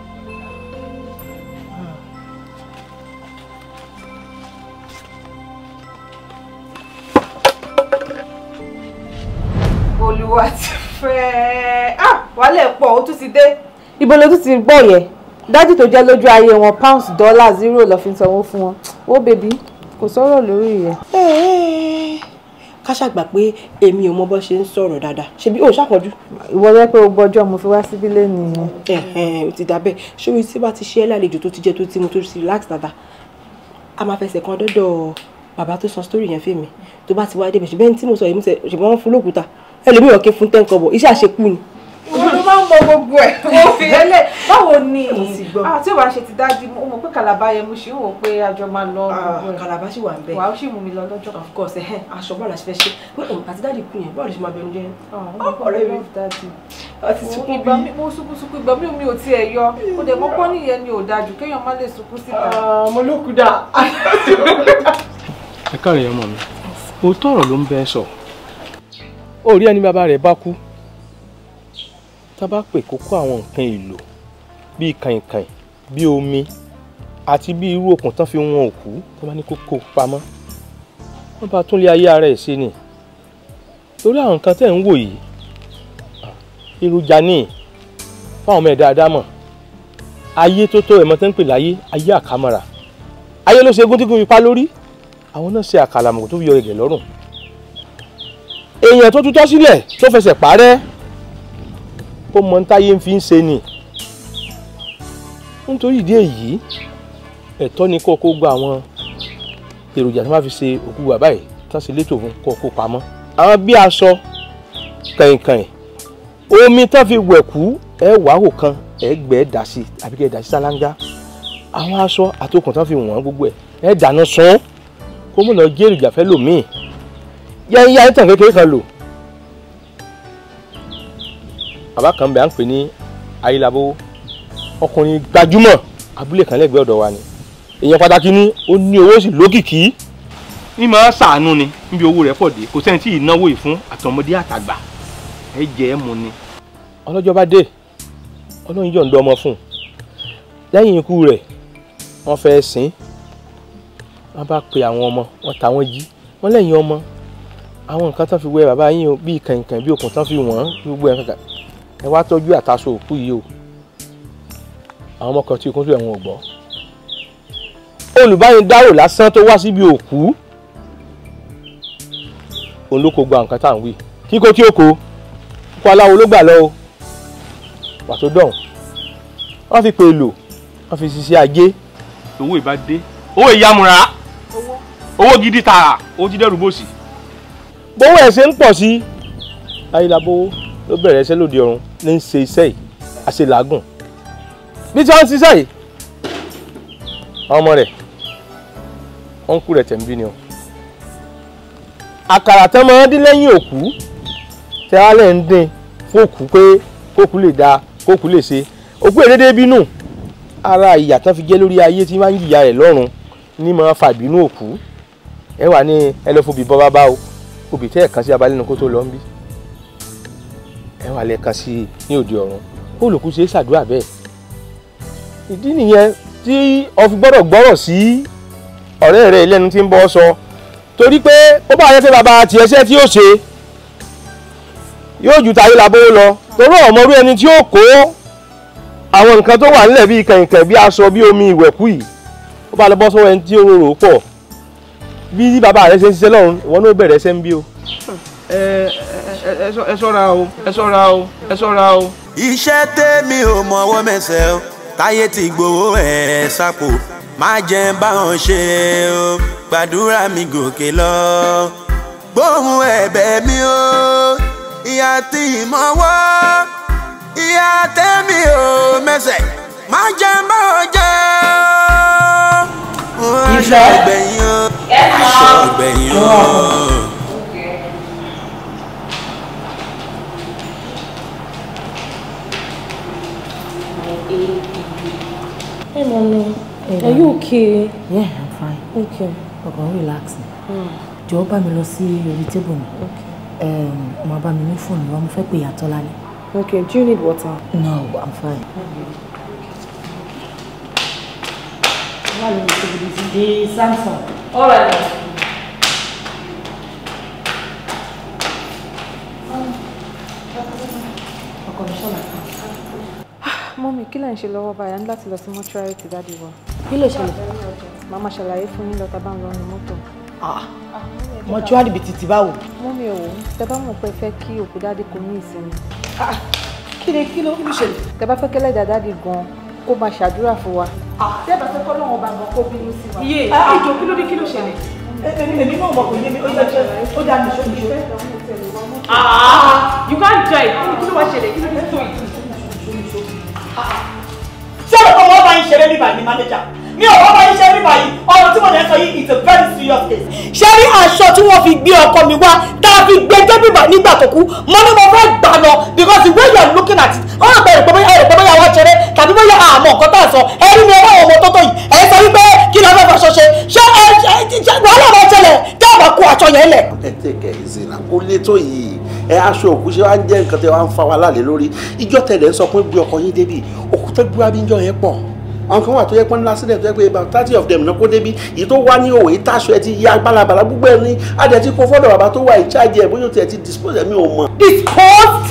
Olúwa ti fẹ́ wálé pọ̀ ó tún ti dé. ibo ló tún ti gbọ́ yẹn dájú tó jẹ́ lójú ayé wọn pounds dollar 0 lọ fi ń sanwó fún wọn ó bèbí kò sọ̀rọ̀ lórí yẹn. ká ṣàgbà pé èmi ò mọ bó ṣe ń sọ̀rọ̀ dáadáa ṣebí ó ṣàpọ̀jù. ìwọ rẹ pé o gbọ́jọ́ mo fi wá síbí lẹ́nu. ó ti dà bẹ́ẹ̀ ṣórí tí bá ti ṣe é lálejò tó ti jẹ́ tó ti mu tó ti relax dáadáa a máa fẹsẹ̀ kan dọ́dọ̀ bàbá tó sọ story yẹn fèmí tó bá ti wá débẹ̀ ṣùgbọ́n tí mo sọ yìí ṣùgbọ́n wọ́n fún lókùúta ẹlòmíràn kí fún 10 kọ́bọ̀ iṣẹ́ àṣekú ni. òun ló máa ń mọ gbogbo ẹ̀ mo fi lélẹ̀ báwo ni tí ò bá ṣe ti dájú mo mọ̀ pé kàlàbà yẹn mo ṣì ń wò pé àjọ máa lọ gbogbo ẹ̀. kàlàbà sì wà ń bẹ. wàá sì mú mi lọ lọ́jọ́ kan. of course aṣọ bọ́ọ̀lù àti fẹ́ ṣe pé òun àti dáàdì kú yẹn bọ́ọ̀lù ṣe máa bẹnu jẹ́ ọ̀rẹ́ mi àti sunkún bí mo sunkún ìgbà mi ò tiẹ̀ yọ ó dẹ̀ mọ́ pọ́ nìyẹn ni ò dájú kéèyàn má lè sunkún síta. mo ló kú dà. ẹ káàárọ̀ ọmọ mi òótọ́ ọ̀rọ̀ ló ń bẹ sọ ó rí ẹni bàbá rẹ̀ bá kú tá bá pè kókó àwọn nǹkan èlò bíi kàìnkàìn bíi omi àti bíi irú okùn tán fi wọn òkú tó bá ní kókó pamọ́ wọ́n bá tún lé ayé ara ẹ̀ ṣe ni torí àwọn nǹkan tẹ̀ ń wò yìí èròjà ní fáwọn ọmọ ẹ̀ dáadáa mọ̀ ayé tó tó ẹ̀mọ́ tẹ́ ń pè láyé ayé àkàmọ́ra ayé ló ṣe egún tí kò fi pa lórí àwọn náà ṣe àkàlàmọ̀ tó fi yọ ẹ̀gẹ̀ lọ́rùn èèyàn tó tutọ́ sílẹ̀ tó fẹsẹ̀ parẹ́ ó mọ táyé ń fi ń ṣe ni nítorí ìdí èyí ẹ̀tọ́ ni kó gba àwọn èròjà tó máa fi ṣe òkú bàbá yìí tán ṣe létò fún kó pamọ́ àwọn bí aṣọ kàìnkàìn omi tán fi wẹ̀kú ẹ wàhò kan ẹ gbẹ́ dà sí àbí kẹ́ dà sí sálángá àwọn aṣọ àtòkùn tán fi wọ̀n gbogbo ẹ dáná sun kó mọ̀ lọ jẹ́ èròjà fẹ́ lòmíì yẹ́nyẹ́ ìtàn kékeré kan lò bàbá kan bẹ̀ à ń pè ní Ayélabówó ọkùnrin gbajúmọ̀ abúlé kan lẹ́gbẹ̀ẹ́ ọ̀dọ̀ wa ni èèyàn pàtàkì ni ó ní owó sì lókìkí ní máa ṣàánú ni níbi owó rẹ̀ pọ̀ dé kò sẹ́ni tí ìnáwó yìí fún àtọmọdé àtàgbà ẹ jẹ́ ẹ mu ni ọlọ́jọ́ bá dé Ọlọ́run yọ̀ǹda ọmọ fún un lẹ́yìn ikú rẹ̀ wọ́n fẹ́ sìn wọ́n bá pe àwọn ọmọ wọ́n ta wọ́n jí wọ́n lẹ́yìn ọmọ àwọn nǹkan tán fi wẹ bàbá yín o bíi kàìnkàìn bí okùn tán fi wọ́n gbogbo ẹ̀ kankan ẹ wá tọ́jú àtàṣọ òkú yìí o àwọn ọmọ kan tí okùn tó ẹ̀wọ̀n ò gbọ́ olùbánidárò lásán tó wá síbi òkú òun ló kó gba nǹkan tá à ń wí kíkó tí ó kó kó aláwo ló gbà lọ o pàtó dọ̀hún wọ́n fi pè lò wọ́n fi ṣiṣẹ́ ajé owó ìbá dé owó ìyàmúra owó gidi tààrà owó ti dẹ́rù bòsì bówó ẹ̀ ṣe ń pọ̀ sí Ayélabówó ló bẹ̀rẹ̀ iṣẹ́ lóde ọ̀run ní ṣe iṣẹ́ yìí àṣelàágùn bí tí wọ́n ń ṣiṣẹ́ yìí àwọn ọmọ rẹ̀ wọ́n ń kú rẹ̀ tẹ̀m̀bí ni o àkàrà tán máa ń dín lẹ́yìn òkú tẹ́ wá lẹ́ ń dín fún òkú pé kókú lè da kókú lè ṣe òkú èdèdè bínú ara ìyà tán fi jẹ́ lórí ayé tí máa ń jìyà rẹ̀ lọ́run ní máa fà bínú òkú ẹ wà ní ẹ lọ fòbí bọ́ bábá o òbí tẹ́ ẹ̀ kan sí abalẹ́nu kó tó lọ ń bí ẹ wà lẹ́ẹ̀kan sí ní òde ọ̀run olùkú ṣe é ṣàdúrà bẹ́ẹ̀ ìdí nìyẹn tí o fi gbọ́dọ̀ gbọ́rọ̀ sí ọ̀rẹ́ rẹ̀ lẹ́nu tí ń bọ́ sọ torí pé ó bá yẹ pé bàbá tiẹ̀ ṣẹ́ tí ó ṣe yóò ju Ayélabówó lọ torí ọmọrú ẹni tí ó kó àwọn nǹkan tó wà nílẹ̀ bíi kẹ̀kẹ́ bí aṣọ bí omi ìwẹ̀kú yìí ó bá lọ bọ́ sọ́wọ́ ẹni tí ó rorò pọ̀ bí bàbá rẹ̀ ṣe ń ṣiṣẹ́ lọ́run ìwọ náà bẹ̀rẹ̀ ṣẹ́ ń bí o. ẹ ṣọ́ra o ẹ ṣọ́ra o ẹ ṣọ́ra o. iṣẹ́ tèmi ò mọ̀wọ́ mẹ́sẹ̀ o táyé ti gbowó ẹ̀ sápò má jẹ́ báwọn ṣe o gbàdúrà mi gòkè lọ gbóhùn ẹ̀bẹ̀ mi o ìyá tí mo wọ́ ìyá tèmi ò mẹ́sẹ̀ má jẹ́ báwọn jẹ́ o aṣọ ọ̀gbẹ̀yìn o aṣọ ọ̀gbẹ̀yìn o. Hey, Mommy. Are you okay? Yeah, I'm fine. Okay. Okay, relaxing. Jọ̀ọ́ bá mi lọ sí orí table mi. Okay. Mo bá mi ní fóònù wa, mo fẹ́ pè Ìyá Tọ́lání. Okay, do you need water? No, I'm fine. The Samsung. All right. Mọ́mí, kí lẹ̀ ń ṣe lọ́wọ́ báyìí? A ní láti lọ sí mọ́ṣúárì ti dáàdì wa. Kí ló ṣẹlẹ̀? Màmá ṣàlàyé fún yín lọ́ta bá ń lọ ní mọ́tò. Mọ́ṣúárì bíi títí báwo? Mọ́mí ò wò, tẹ bá mọ̀ pé fẹ́ kí òkú dáàdì kò ní ìsinmi. Kí ló ṣẹlẹ̀? Tẹ bá fẹ́ kẹ́lẹ́ dáàdì gan kó máa ṣàdúrà fún wa. Tẹ́ bá fẹ́ kọ́ lọ́wọ́ bá gan kó bínú sí wa. Iye ìjọ kí ló ṣẹlẹ̀? Èmi náà mọ̀ kò yé mi, ó dá mi ṣó. You can't drive. Kí ló wá ṣẹlẹ̀? Kí ló dé tó yìí? Ṣé ọ̀pọ̀ wọn bá ń ṣeré bíbá ní mánéjà? Mi ò wọ́n bá ń ṣeré bíbá yìí, ọ̀rọ̀ tí mo lè sọ yìí is a very serious case. Ṣé rí aṣọ tí wọ́n fi gbé ọkọ mi wá tá a fi gbé dé bíbá nígbà tó kú? Mo ní mo fẹ́ gbà lọ because the way you are looking at it, ó rò pé ẹ̀rọ bóyá wá ṣeré tàbí bóyá àmọ́ nǹkan tá a sọ. Ẹ rí mi ọwọ́ ọmọ tó tó yìí, ẹ sọ wípé kí ló fẹ́ fọṣọ ṣe? Ṣé wàhálà máa ṣẹlẹ̀ tí a bá kó aṣọ yẹn lẹ̀? Ẹ tẹ̀kẹ̀ ìsìnà kó lé tó yìí. Ẹ aṣọ òkú ṣe wá ń jẹ́ nǹkan tí wọ́n ń fa wa lálẹ́ lórí. Ìjọ tẹ̀lé ń sọ pé gbé ọkọ yín débi, òkú tó gbé wá bí ń jọ yẹn pọ̀. Àwọn kan wà tó yẹ pé ńlá sílẹ̀ tó yẹ pé about 30 of them náà kó débi. Èyí tó wá ní òwe táṣọ ẹ ti ya balabala gbogbo ẹ ní adẹ tí kò fọ́dọ̀ bàbá tó wà in charge ẹ bóyá o tiẹ̀ ti dispose ẹ̀mí ò mọ̀. Disposed?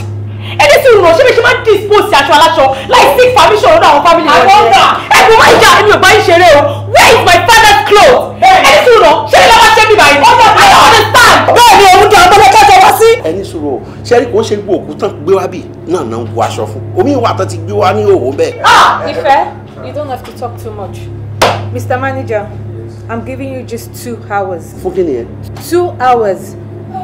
Ẹni tí ìrùnà ṣé bí ṣe máa ń dispose aṣọ aláṣọ láì sí permission lọ́dọ̀ àwọn family rẹ̀. Àwọn ọ̀gá ẹ̀gbọ́n máa ń jà ẹni ò bá ń ṣeré o. Where is my father's clothes? Ẹni tí ìrùnà ṣé bí lọ́wọ́ ṣé bí báyìí? I don't understand. Bẹ́ẹ̀ ni òun jẹ́ ọgbọ́n lẹ́kọ̀ọ́ wá sí. Ẹni sọ̀rọ̀ ṣẹ́rí kò ń ṣe gbogbo òkú tán gbé wá bì náà náà ń bu aṣọ fún. Omi ìwà tán ti gbé wá ní òwò bẹ́ẹ̀. Ife, you don't have to talk too much. Mr. Manager, I'm giving you just 2 hours. Fún kí nìyẹn? 2 hours.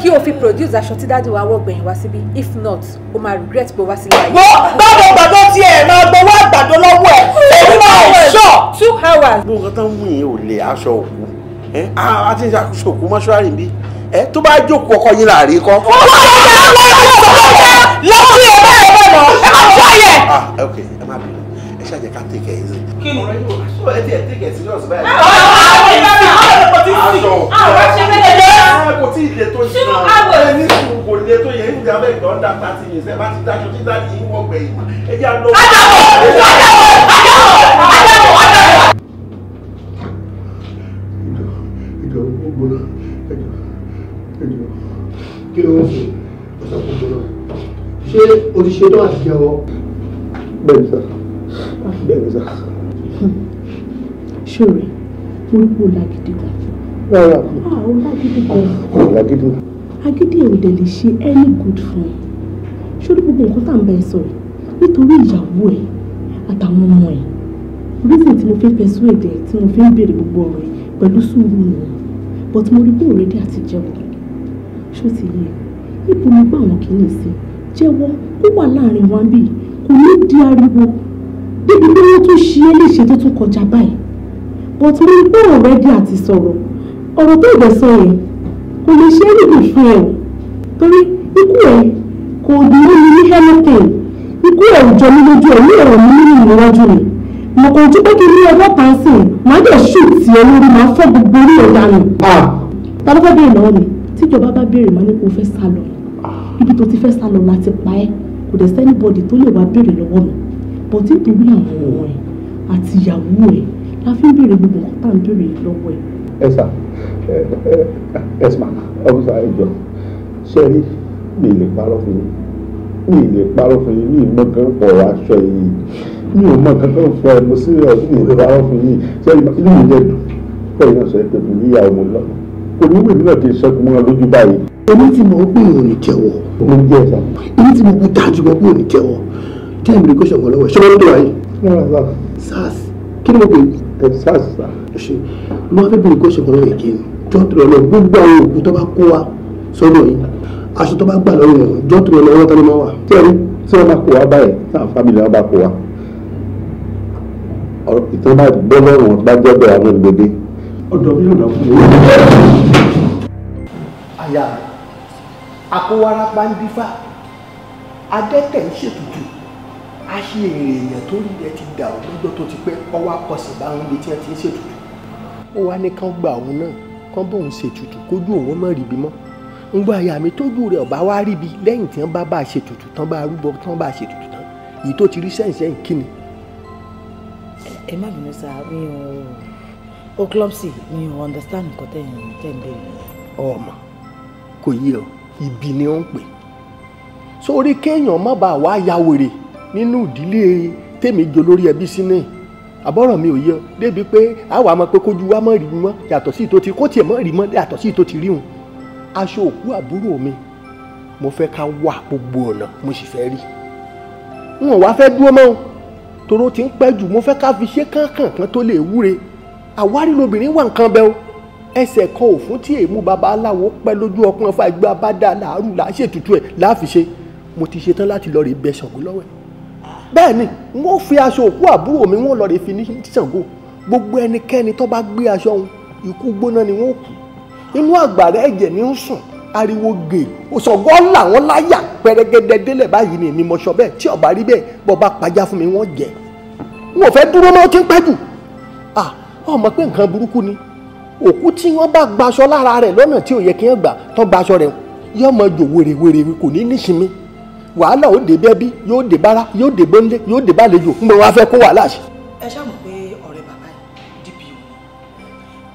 Kí o fi produce aṣọ tí dáàdi wa wọ̀ gbẹ̀yìn wá síbí. If not, o máa regret pé o wá sílé ayé. Gbọ́dọ̀ gbàdọ̀ tiẹ̀ máa gbowó àgbàdo lọ́wọ́ ẹ̀. Èmi máa ń sọ. 2 hours. Gbogbo nǹkan tán mú yẹn ò lè aṣọ òkú. A ti ń ṣe aṣọ òkú mọ́ṣúárì bí. tó bá jókòó ọkọ yín láàrin kọ́. lọ́sí ọ̀rẹ́ ẹ̀ bọ̀ ẹ má fọ́ yẹ. ok ẹ má bínú ẹ ṣàjẹ́ ká tẹ̀kẹ̀ ẹ̀ sí. kí ni ọ̀rẹ́ yóò aṣọ ẹ tiẹ̀ tẹ̀kẹ̀ sí lọ́sí báyìí. kò tí ì lè tó yìí náà ẹ ní sùn kò lè tó yẹ ìdí abẹ́ ìgbọ́n dá pàtì yìí sẹ́ bá ti dáṣọ tí dáàdì yìí wọ́n gbẹ̀yìn ẹ jẹ́ àlọ́. kí ló ń ṣe ọ̀sán gbogbo náà ṣé o ti ṣe tó àti jẹ́wọ́. bẹ́ẹ̀ni sá bẹ́ẹ̀ni sá. ṣòro mo rí pé o lágídí kan. rárá o lágídí kan. o lágídí. agídí ẹ̀ ò dẹ̀ lè ṣe any good fún ẹ ṣórí gbogbo nǹkan tá à ń bẹ ẹ sọ yìí nítorí ìyàwó ẹ àtàwọn ọmọ ẹ reason tí mo fi ń persuade ẹ tí mo fi ń béèrè gbogbo ọ̀rọ̀ ẹ pẹ̀lú sùúrù nìyẹn but mo rí pé already àti jẹ́wọ́ ṣó ti yẹ ibo mo gbọ́ àwọn kìíní sí jẹ́wọ́ ó wà láàrin wa bíi kò ní di ariwo débi pé wọ́n tún ṣe é léṣe tó tún kọjá báyìí but mo rí pé already àti sọ̀rọ̀ ọ̀rọ̀ tó ìgbẹ́ sọ yẹn kò lè ṣe é níbi fún ẹ o torí ikú ẹ kò dúró ní ní anything ikú ẹ ò jọ mí lójú ẹ ní ọ̀rọ̀ mi nínú ìwájú mi mo kàn tún pé kí ní ọwọ́ kan sí màá dẹ̀ shoot sí ẹ lórí màá fọ́ gbogbo orí ẹ̀ dànù. ta ló fẹ́ béèrè lọ́wọ́ mi tíjọba bá béèrè máa ní kó fẹ́ sá lọ ibi tó ti fẹ́ sá lọ láti pa ẹ́ kò dẹ̀ sẹ́nibọ́dì tó lè wá béèrè lọ́wọ́ mi bọ́ títorí àwọn ọmọ ẹ̀ àti ìyàwó ẹ̀ la fi ń béèrè gbogbo nǹkan tá à ń béèrè lọ́wọ́ ẹ̀. ẹ sà ẹ sà ọ̀bùsà ẹjọ́ ṣé rí mi lè parọ́ fún yín mi lè parọ́ fún yín mi ì mọ kan pọ̀ aṣọ yìí mi ò mọ kankan fún ẹ mo serious mi lè parọ́ fún yín ṣé inú mi jẹ́ dùn fẹ́ẹ́ náà sọ pé mi níyàwó mo lọ kò ní wèmí náà kì í ṣẹ́gun mọ́ lójú báyìí. èmi tí mo gbé ìròyìn ní jẹ́wọ́. mo ń jẹ́ ẹ̀sà. èmi tí mo gbé dájú mọ́ pé òní jẹ́wọ́ tẹ́ ìbílẹ̀ kó ṣọ̀kan lọ́wọ́ ṣọlá ló wà yìí. SARS kí ni mo pè é. SARS sà. ṣe mo wá fẹ́ bílẹ̀ kó ṣọ̀kan lọ́wọ́ yìí jọ́ tó lọ gbogbo àwọn òkú tó bá kó wa sọ́dọ̀ yìí aṣọ tó bá gbà lọ́wọ́ wọn jọ́ tó lọ wọ́n tán ní máa wà. tí wọ́n bá kó wa báyìí táwọn fámìlì wọn bá kó wa ìtàn bá gbọ́ lọ́rùn bá jẹ́ bẹ́ẹ̀ àwọn ìgbèdé ọ̀dọ̀ bí yóò dá fún mi. àyà àkówárapá ń dífá adẹ́tẹ̀ ń ṣètùtù a ṣe èrè èèyàn tó rí rẹ ti dà ó lọ́jọ́ tó ti pẹ́ ọwọ́ akọ̀sẹ̀ bá ń gbé tí wọ́n ti ń ṣètùtù ó wá ní kán gba òun náà kán bóun ṣètùtù kójú òun mọ̀ ríbi mọ́ ń gbọ́ àyà mi tójú rẹ̀ ọ̀bá wá ríbi lẹ́yìn tí wọ́n bá ṣètùtù tán bá rúbọ tán bá ṣètùtù tán èyí tó ti rí sẹ́yìn kí ni. ẹ má bínú sáà mi ò clumsy mi ò understand nǹkan tẹ̀ ń béèrè. ọmọ kò yé ọ ibi ni ó ń pè sórí kéèyàn má bàa wá ya wèrè nínú ìdílé tèmi jọ lórí ẹbí sínú àbọ̀rọ̀ mi ò yé ọ débi pé àwa máa pé kójú wa mọ̀ rí mọ́ yàtọ̀ sí ìtò tí kò tiẹ̀ mọ̀ rí mọ́ yàtọ̀ sí ìtò tí rí hùn aṣọ òkú àbúrò mi mo fẹ́ ká wà gbogbo ọ̀nà mo sì fẹ́ rí n ò wá fẹ́ dúró mọ́ toró ti ń pẹ́ jù mo fẹ́ ká fi ṣe kánkànkan tó lè wúre àwárí lobìnrin wà nǹkan bẹ́ẹ̀ o ẹsẹ̀ kan ò fún tí èémú baba aláwo pẹ́ lójú ọpọ́n fún àgbà bá dá làárù là á ṣètùtù ẹ̀ láàfin ṣe mo ti ṣetán láti lọ rè bẹ Ṣàngó lọ́wọ́ ẹ̀ bẹ́ẹ̀ ni wọ́n fi aṣọ òkú àbúrò mi wọ́n lọ rè fi ní Ṣàngó gbogbo ẹnikẹ́ni tó bá gbé aṣọ òun ikú gbóná ni wọ́n kú inú àgbàrá ẹ̀jẹ̀ ní ń sùn ariwo gè òṣọ̀gọ́ làwọn láyà pẹrẹgẹdẹ délẹ̀ báyìí ni èmi mọ̀ṣọ́ bẹ́ẹ̀ tí ọ̀bá rí bẹ́ẹ̀ bọ́ bá pajá fún mi wọ́n jẹ́ n ò fẹ́ dúró mọ́ tí ń pẹ́ jù ọmọ pé nǹkan burúkú ni òkú tí wọ́n bá gbaṣọ lára rẹ̀ lọ́nà tí ò yẹ kí wọ́n gbà tán gbaṣọ rẹ̀ yóò mọ jò wèrèwèrè kò ní níṣìmí wàhálà ó dé bẹ́bí yóò dé bára yóò dé bọ́nlé yóò dé bálejò ń bọ̀ wá fẹ́ kó wàhálà sí. ẹ ṣáà mọ̀ pé ọ̀rẹ́ bàbá yìí DPO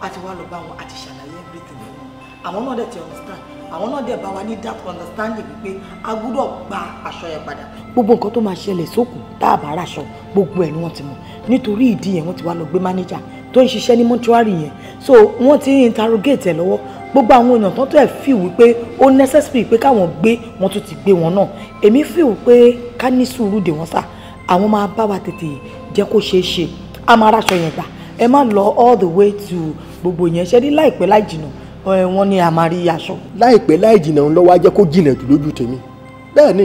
a ti wá lọ bá wọn àti ṣàlàyé everything fún wọn àwọn náà dẹ̀ ti understand àwọn náà dẹ̀ bá wa ní that understanding wípé a gbúdọ̀ gba aṣọ yẹn padà. gbogbo nǹkan tó máa ṣẹlẹ̀ sókù tá a bá raṣọ gbogbo ẹ̀ ni wọ́n ti mọ̀ nítorí ìdí yẹn wọ́n ti wá lọ gbé mánéjà tó ń ṣiṣẹ́ ní mọ́túárì yẹn so wọ́n ti ń interrogate ẹ̀ lọ́wọ́ gbogbo àwọn èèyàn tó tẹ̀ feel wípé ó necessary pé káwọn gbé wọn tún ti gbé wọn náà èmi feel pé ká ní sùúrù dè wọ́n sá àwọn máa bá wa tètè jẹ́ kó ṣeé ṣe a máa raṣọ yẹn gbà ẹ má lọ all the way to gbogbo yẹn ṣe ní láìpẹ́ láì jìnnà wọ́n ní a máa rí aṣọ. láìpẹ́ láì jìnnà ń lọ́wọ́ á jẹ́ kó jìnnà jù lójú tèmi bẹ́ẹ̀ ni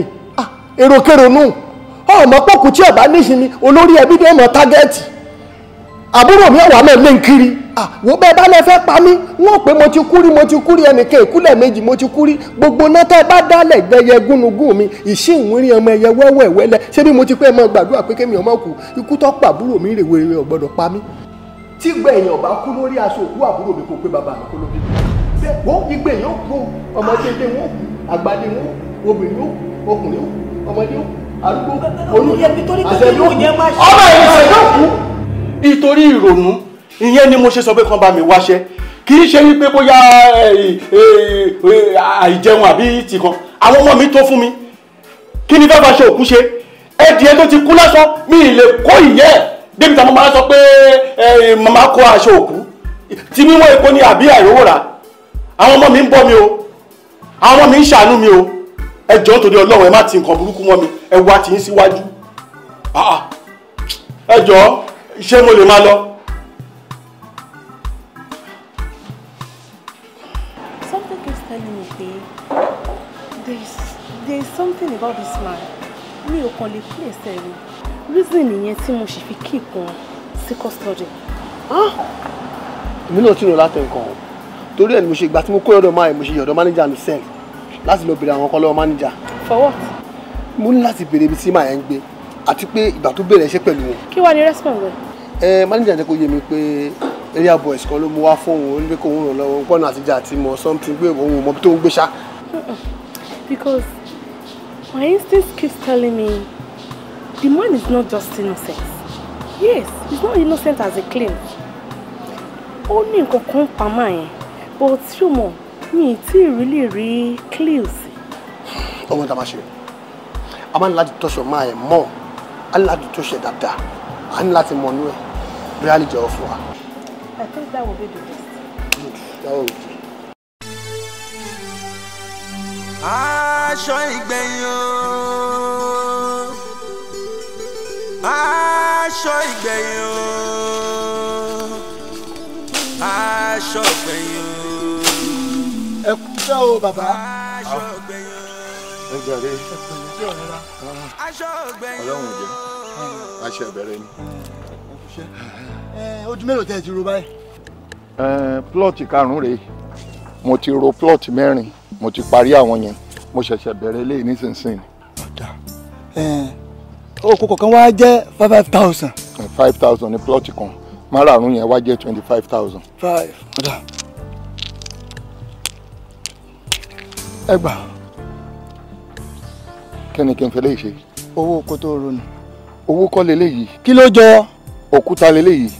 èrò kérò nù ọmọ pọ́kù tí ọba níṣìí ni olórí ẹbí ni ọmọ tágẹ́ẹ̀tì àbúrò mi ọ̀wà náà lé ń kiri wo bẹ́ẹ̀ bá lẹ fẹ́ pa mí wọ́n pé mo ti kú rí ẹnìkan ìkúlẹ̀ méjì mo ti kú rí gbogbo náà tẹ́ bá dálẹ̀ gbẹyẹ gúnugún mi ìṣìnwírí ọmọ ẹyẹ wẹ́wẹ́wẹ́lẹ́ ṣé bí mo ti pẹ́ mọ́ gbàdúrà pé kémi ọmọ kù ikú tó pa àbúrò mi rèwerè ò gbọ́dọ̀ pa mí tí gbẹ̀yìn ọ̀bá kú lórí aṣọ òkú àbúrò mi kò pé bàbá mi kó lóbi bẹ́ẹ̀ wọ́n ìgbẹ̀yìn ó kú ọmọdé wọn àgbàdé wọn obìnrin wọn ọkùnrin wọn ọmọdé wọn arúgbó olùyẹ̀bí àṣẹjọ́ ọmọ ìrìnsẹ̀ yóò kú. nítorí ìrònú ìyẹn ni mo ṣe sọ pé kán bá mi wáṣẹ́ kì í ṣe wípé bóyá àìjẹun àbí tìkan àwọn ọmọ mi tó fún mi kí ni fẹ́ bá ṣe òkú ṣe ẹdìẹ tó ti kú lásán mi ì lè kó ìyẹ́ débi tí a máa sọ pé màmá kó aṣọ òkú tí wíwọ́n epo ní àbí àìrówó rà àwọn ọmọ mi ń bọ́ mi o àwọn ọmọ mi ń ṣàánú mi o ẹ jọ̀ọ́ nítorí Ọlọ́run ẹ má ti nǹkan burúkú mọ́ mi ẹ wá ti ń síwájú ẹ jọ̀ọ́ ṣé mo lè máa lọ. Something keeps telling me pé there is something about this man mi ò kàn lè play sẹ́yìn reason nìyẹn tí mo sì fi keep wọn sí custody. èmi náà ti rò láti nǹkan o torí ẹ̀ ni mo ṣe ìgbà tí mo kó ọ̀dọ̀ máa mo ṣe yọ̀dọ̀ manager ní cell láti lọ bèrè àwọn kan lọ́wọ́ manager. For what? mo ní láti bèrè ibi tí màá yẹn ń gbé àti pé ìgbà tó bẹ̀rẹ̀ iṣẹ́ pẹ̀lú wọn. kí wàá ní response rẹ. manager jẹ́ kó yé mi pé area boys kan ló mú wá fóun ó ní pé kò ń ràn lọ́wọ́ pọ́nà àtijọ́ àti mọ̀ something pé òun ò mọ bí tó ń gbé ṣá. Because my instinct keeps telling me the man is not just innocent. Yes, he's not innocent as a claim. Ó ní nǹkan kan pa máa yẹn but ṣó mọ̀ mi ì tí ì really rí clues. ọmọ tá a máa ṣe a máa ní láti tọ́ṣọ máa ẹ̀ mọ́ a ní láti tọ́ṣọ dáadáa a ní láti mọ̀ nú ẹ̀ bí a lè jẹ́wọ́ fún wa. I think that will be the best. That will be. Aṣọ ìgbẹ̀yìn o, aṣọ ìgbẹ̀yìn o, aṣọ ìgbẹ̀yìn o. Ẹ kú iṣẹ́ o bàbá. Aṣọ ìgbẹ̀yìn o. Ẹ jàre. Aṣọ ìgbẹ̀yìn o. Ọlọ́run jẹ́ aṣọ ìbẹ̀rẹ̀ ni. Ojú mélòó tẹ́ ẹ ti ro báyìí? Plọ́ọ̀tì karùn-ún rèé mo ti ro plọ́ọ̀tì mẹ́rin mo ti parí àwọn yẹn mo ṣẹ̀ṣẹ̀ bẹ̀rẹ̀ eléyìí nísinsìnyí. Oko kọ̀ọ̀kan wá jẹ́ 5,000. 5,000 ní plọ́ọ̀tì kan márààrún yẹn wá jẹ́ 25,000. 5. Ẹ gbà. Kí ni kí n fẹ́ lè ṣe? Owó oko tó ronú. Owó kọ́ leléyìí. Kí ló jọ? Òkúta leléyìí.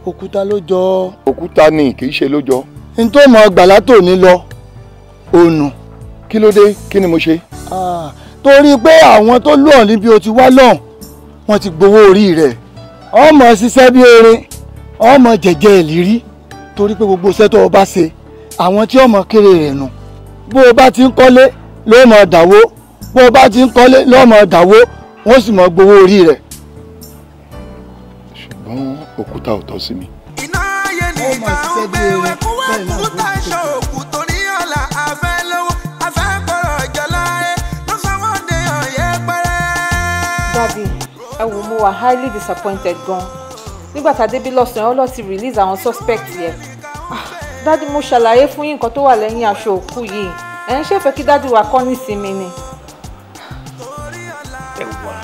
Òkúta ló jọ. Òkúta ni kì í ṣe ló jọ. N tó mọ gbàlá tó ní lọ ònù. Kí ló dé? Kí ni mo ṣe? Torí pé àwọn tó lù ọ́ níbi o ti wá lọ́hùn wọ́n ti gbowó orí rẹ̀. Ọmọ ṣiṣẹ́ bí erin ọmọ jẹ̀jẹ̀ ìlírí torí pé gbogbo iṣẹ́ tó o bá ṣe àwọn tí ọmọ kéré rẹ̀ nù. Bó o bá ti ń kọ́lé ló mọ̀ dàwó bó o bá ti ń kọ́lé ló mọ̀ dàwó wọ́n sì mọ̀ gbowó orí rẹ̀. Ṣùgbọ́n òkúta ò tọ́ sí mi. Iná ayé ní ìgbà ń gbé wẹ́kúwẹ́ kúta aṣọ òkú torí ọ̀la afẹ́ lówó afẹ́ gbọ́rọ̀ jọlá ẹ̀ ló sanwó de ọ̀yẹ́ pẹ́rẹ́. Daddy, ẹ wò mo wà highly disappointed gan. Nígbà tá a débí lọ́sàn-án ọlọ́ ti release àwọn suspect yẹn. Daddy, mo ṣàlàyé fún yín nǹkan tó wà lẹ́yìn aṣọ òkú yìí. Ẹ ń ṣèfẹ́ kí Daddy wa kọ́ nísìnyí ni. Ẹ wà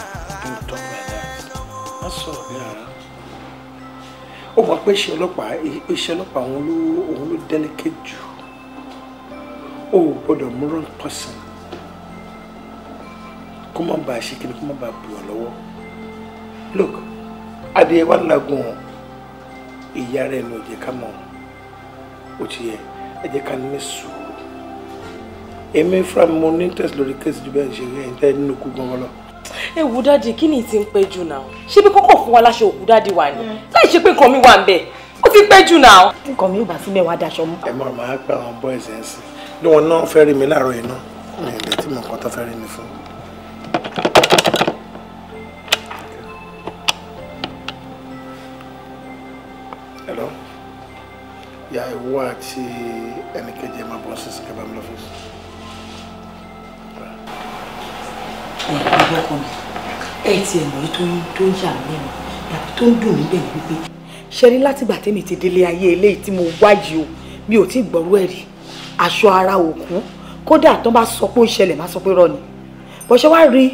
kí n tọ́ ẹ náà wọ́n sọ̀rọ̀ bí ara. Ó mọ̀ pé iṣẹ́ ọlọ́pàá òun ló delicate jù. O ò gbọ́dọ̀ mú wrong person. Kó má bàa ṣe kí ni kó má bàa bù ọ́ lọ́wọ́. Look, adìyẹ wà lágùn ìyá rẹ̀ ní òjè ká mọ̀. Ó ti yẹ ẹ jẹ́ ká ní sùúrù. Èmi fúnra mi mo ní interest lórí kéèsì jù bẹ́ẹ̀ ṣe rí ẹ̀yìn tẹ́ nínú kú gan-an lọ. Ẹ wò dáàdì kí ni ti ń pẹ́ jù náà? Ṣé bí kọ́kọ́ fún wa láṣọ òkú dáàdì wa ni? Láì ṣe pé nǹkan mi wà ń bẹ̀. Ó ti pẹ́ jù náà. Nǹkan mi ò bá sí mẹ́wàá daṣọ mú. Ẹ máa gba àwọn boys ẹ̀ sí. Ní wọn náà fẹ́ rí mi láàárọ̀ yìí náà. Mi ò lè tí mo kàn tó fẹ́ rí mi fún. Hello? Ya ìwọ àti ẹnìkejì ẹ̀ máa bọ́ sí Sikaba mi lọ́fíìsì. Ọkọ mi ẹ ti ẹ̀ mọ̀ tó ń yà mí lẹ́nu tàbí tó ń dùn mí bẹ́ẹ̀ ni wípé ṣe rí látìgbà tèmi ti délé ayé eléyìí tí mo wáyé o mi ò tí gbọ́rú ẹ̀ rí aṣọ ara òkú kódà tó bá sọ pé ó ń ṣẹlẹ̀ má sọ pé rọ ni bó ṣe wá rí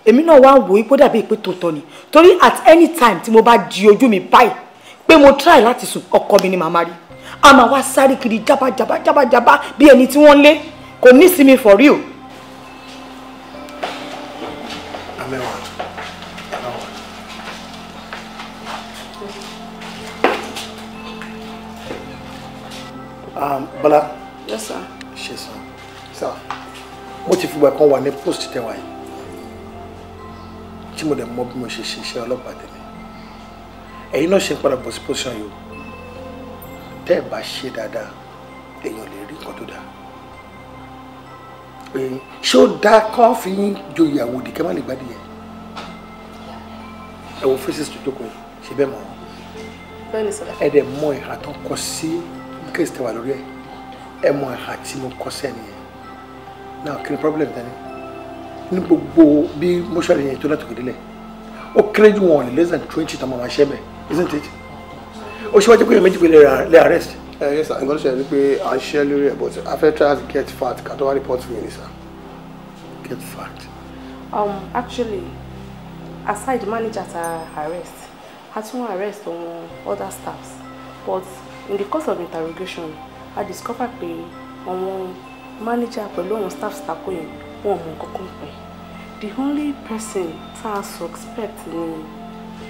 èmi náà wá wò ó pé dàbí pé tòótọ́ ni torí at any time tí mo bá di ojú mi báyìí pé mo try láti sùn ọkọ mi ni màmá rí a máa wá sáré kiri jábájábá bí ẹni tí wọ́n lé kò ní sinmi for real. Bala. Yes, sir. Ṣé sọ. Sir, mo ti fìgbà kan wà ní post tẹwàá yìí tí mo dẹ̀ mọ bí mo ṣe ṣe iṣẹ́ ọlọ́pàá tẹ̀lé. Ẹ̀yin náà ṣe ń padà bọ̀ sí position yìí o. Tẹ́ ẹ̀ bá ṣe dáadáa, èèyàn lè rí nǹkan tó dáa. Ṣé ó dáa kán fi yín joyè àwòdì kẹ́ má lè gbádìí yẹn? Ẹ wo faces tó jókòó yìí, ṣe bẹ́ẹ̀ mọ̀ ọ́. Bẹ́ẹ̀ni sir. Ẹ dẹ̀ mọ ìhà tó kọ sí case tẹwàá lórí ẹ̀. Ẹ mọ ìhà tí mo kọ sẹ́ni yẹn. Now kí ni problem tẹ́ni? Ní gbogbo bí mọ́ṣúárì yẹn tó látòkè délẹ̀ ó kéré jù wọn ní less than 20 tó máa ṣẹ́ bẹ̀ isn't it? Ó ṣe wájú pé èèyàn méjì pé lè arrest. Yes sir, nǹkan tó ṣẹlẹ̀ ni pé à ń ṣiṣẹ́ lórí ẹ̀ but a fẹ́ try to get fact ká tó wá report fún yín ni sir. Get fact. Actually, aside manager ta arrest, a tún arrest on other staffs but in the course of interrogation I discovered pé àwọn manager pẹ̀lú àwọn staff tako yẹn wọn mọ nǹkan pẹ̀. The only person tá a suspect ni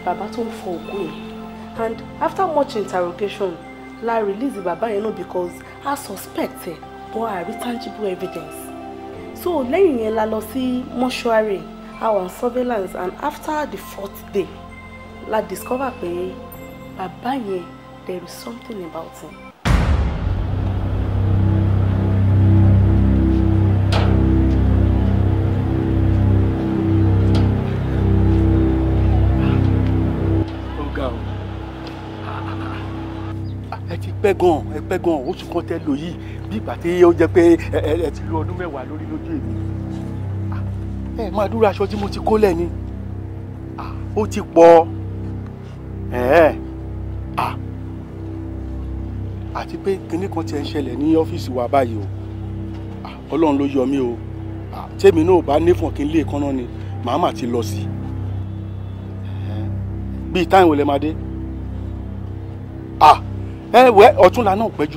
bàbá tó ń fọ òkú yẹn and after much interrogation la release bàbá yẹn náà because I suspect ẹ but I rí tangible evidence. So lẹ́yìn yẹn la lọ sí mortuary our surveillance and after the 4th day la discover pé bàbá yẹn there is something about him. ẹ pẹ́ gan oṣù kan tẹ́ lò yìí bí ìgbà tí ó jẹ́ pé ẹ ti lo ọdún mẹ́wàá lórí lójú èmi ẹ máa dúró aṣọ tí mo ti kó lẹ̀ ni ó ti pọ̀ àti pé kinní kan ti ń ṣẹlẹ̀ ní ọ́fíìsì wa báyìí o Ọlọ́run ló yọ mí o tèmi náà bá nífọ̀n kí n lè kánná ni màmá ti lọ sí bíi táwọn olè máa dé wẹ́ ọ̀túnla náà pẹ́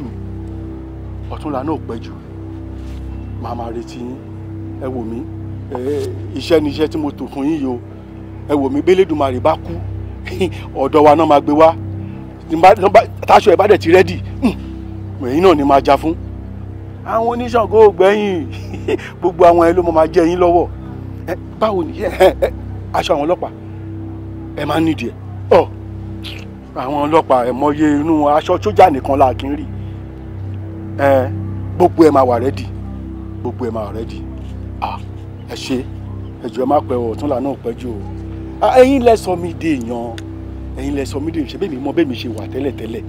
jù màá máa retí yín ẹ wò mí iṣẹ́ ni iṣẹ́ tí mo tò fún yín yìí o ẹ wò mí bẹ́lẹ́dùmarè bá kú ọ̀dọ̀ wa náà máa gbé wá táṣọ ẹ̀ bá dẹ̀ ti rẹ́dì ẹ̀yin náà ni máa jà fún àwọn oníṣàngó ògbẹ́yìn gbogbo àwọn ẹ ló máa jẹ yín lọ́wọ́ báwo ni aṣọ àwọn ọlọ́pàá ẹ máa ń nídìí ẹ̀ àwọn ọlọ́pàá ẹ̀ mọye inú aṣọ sójà nìkan la kì í rí gbogbo ẹ̀ máa wà rẹ́dì ẹ ṣe ẹjọ́ ẹ má pẹ́ ọ̀túnla náà pẹ́ jù o ẹ̀yin lẹ sọ mí dé èèyàn ṣe bẹ́ẹ̀ mi mọ bẹ́ẹ̀ mi ṣe wà tẹ́lẹ̀tẹ́lẹ̀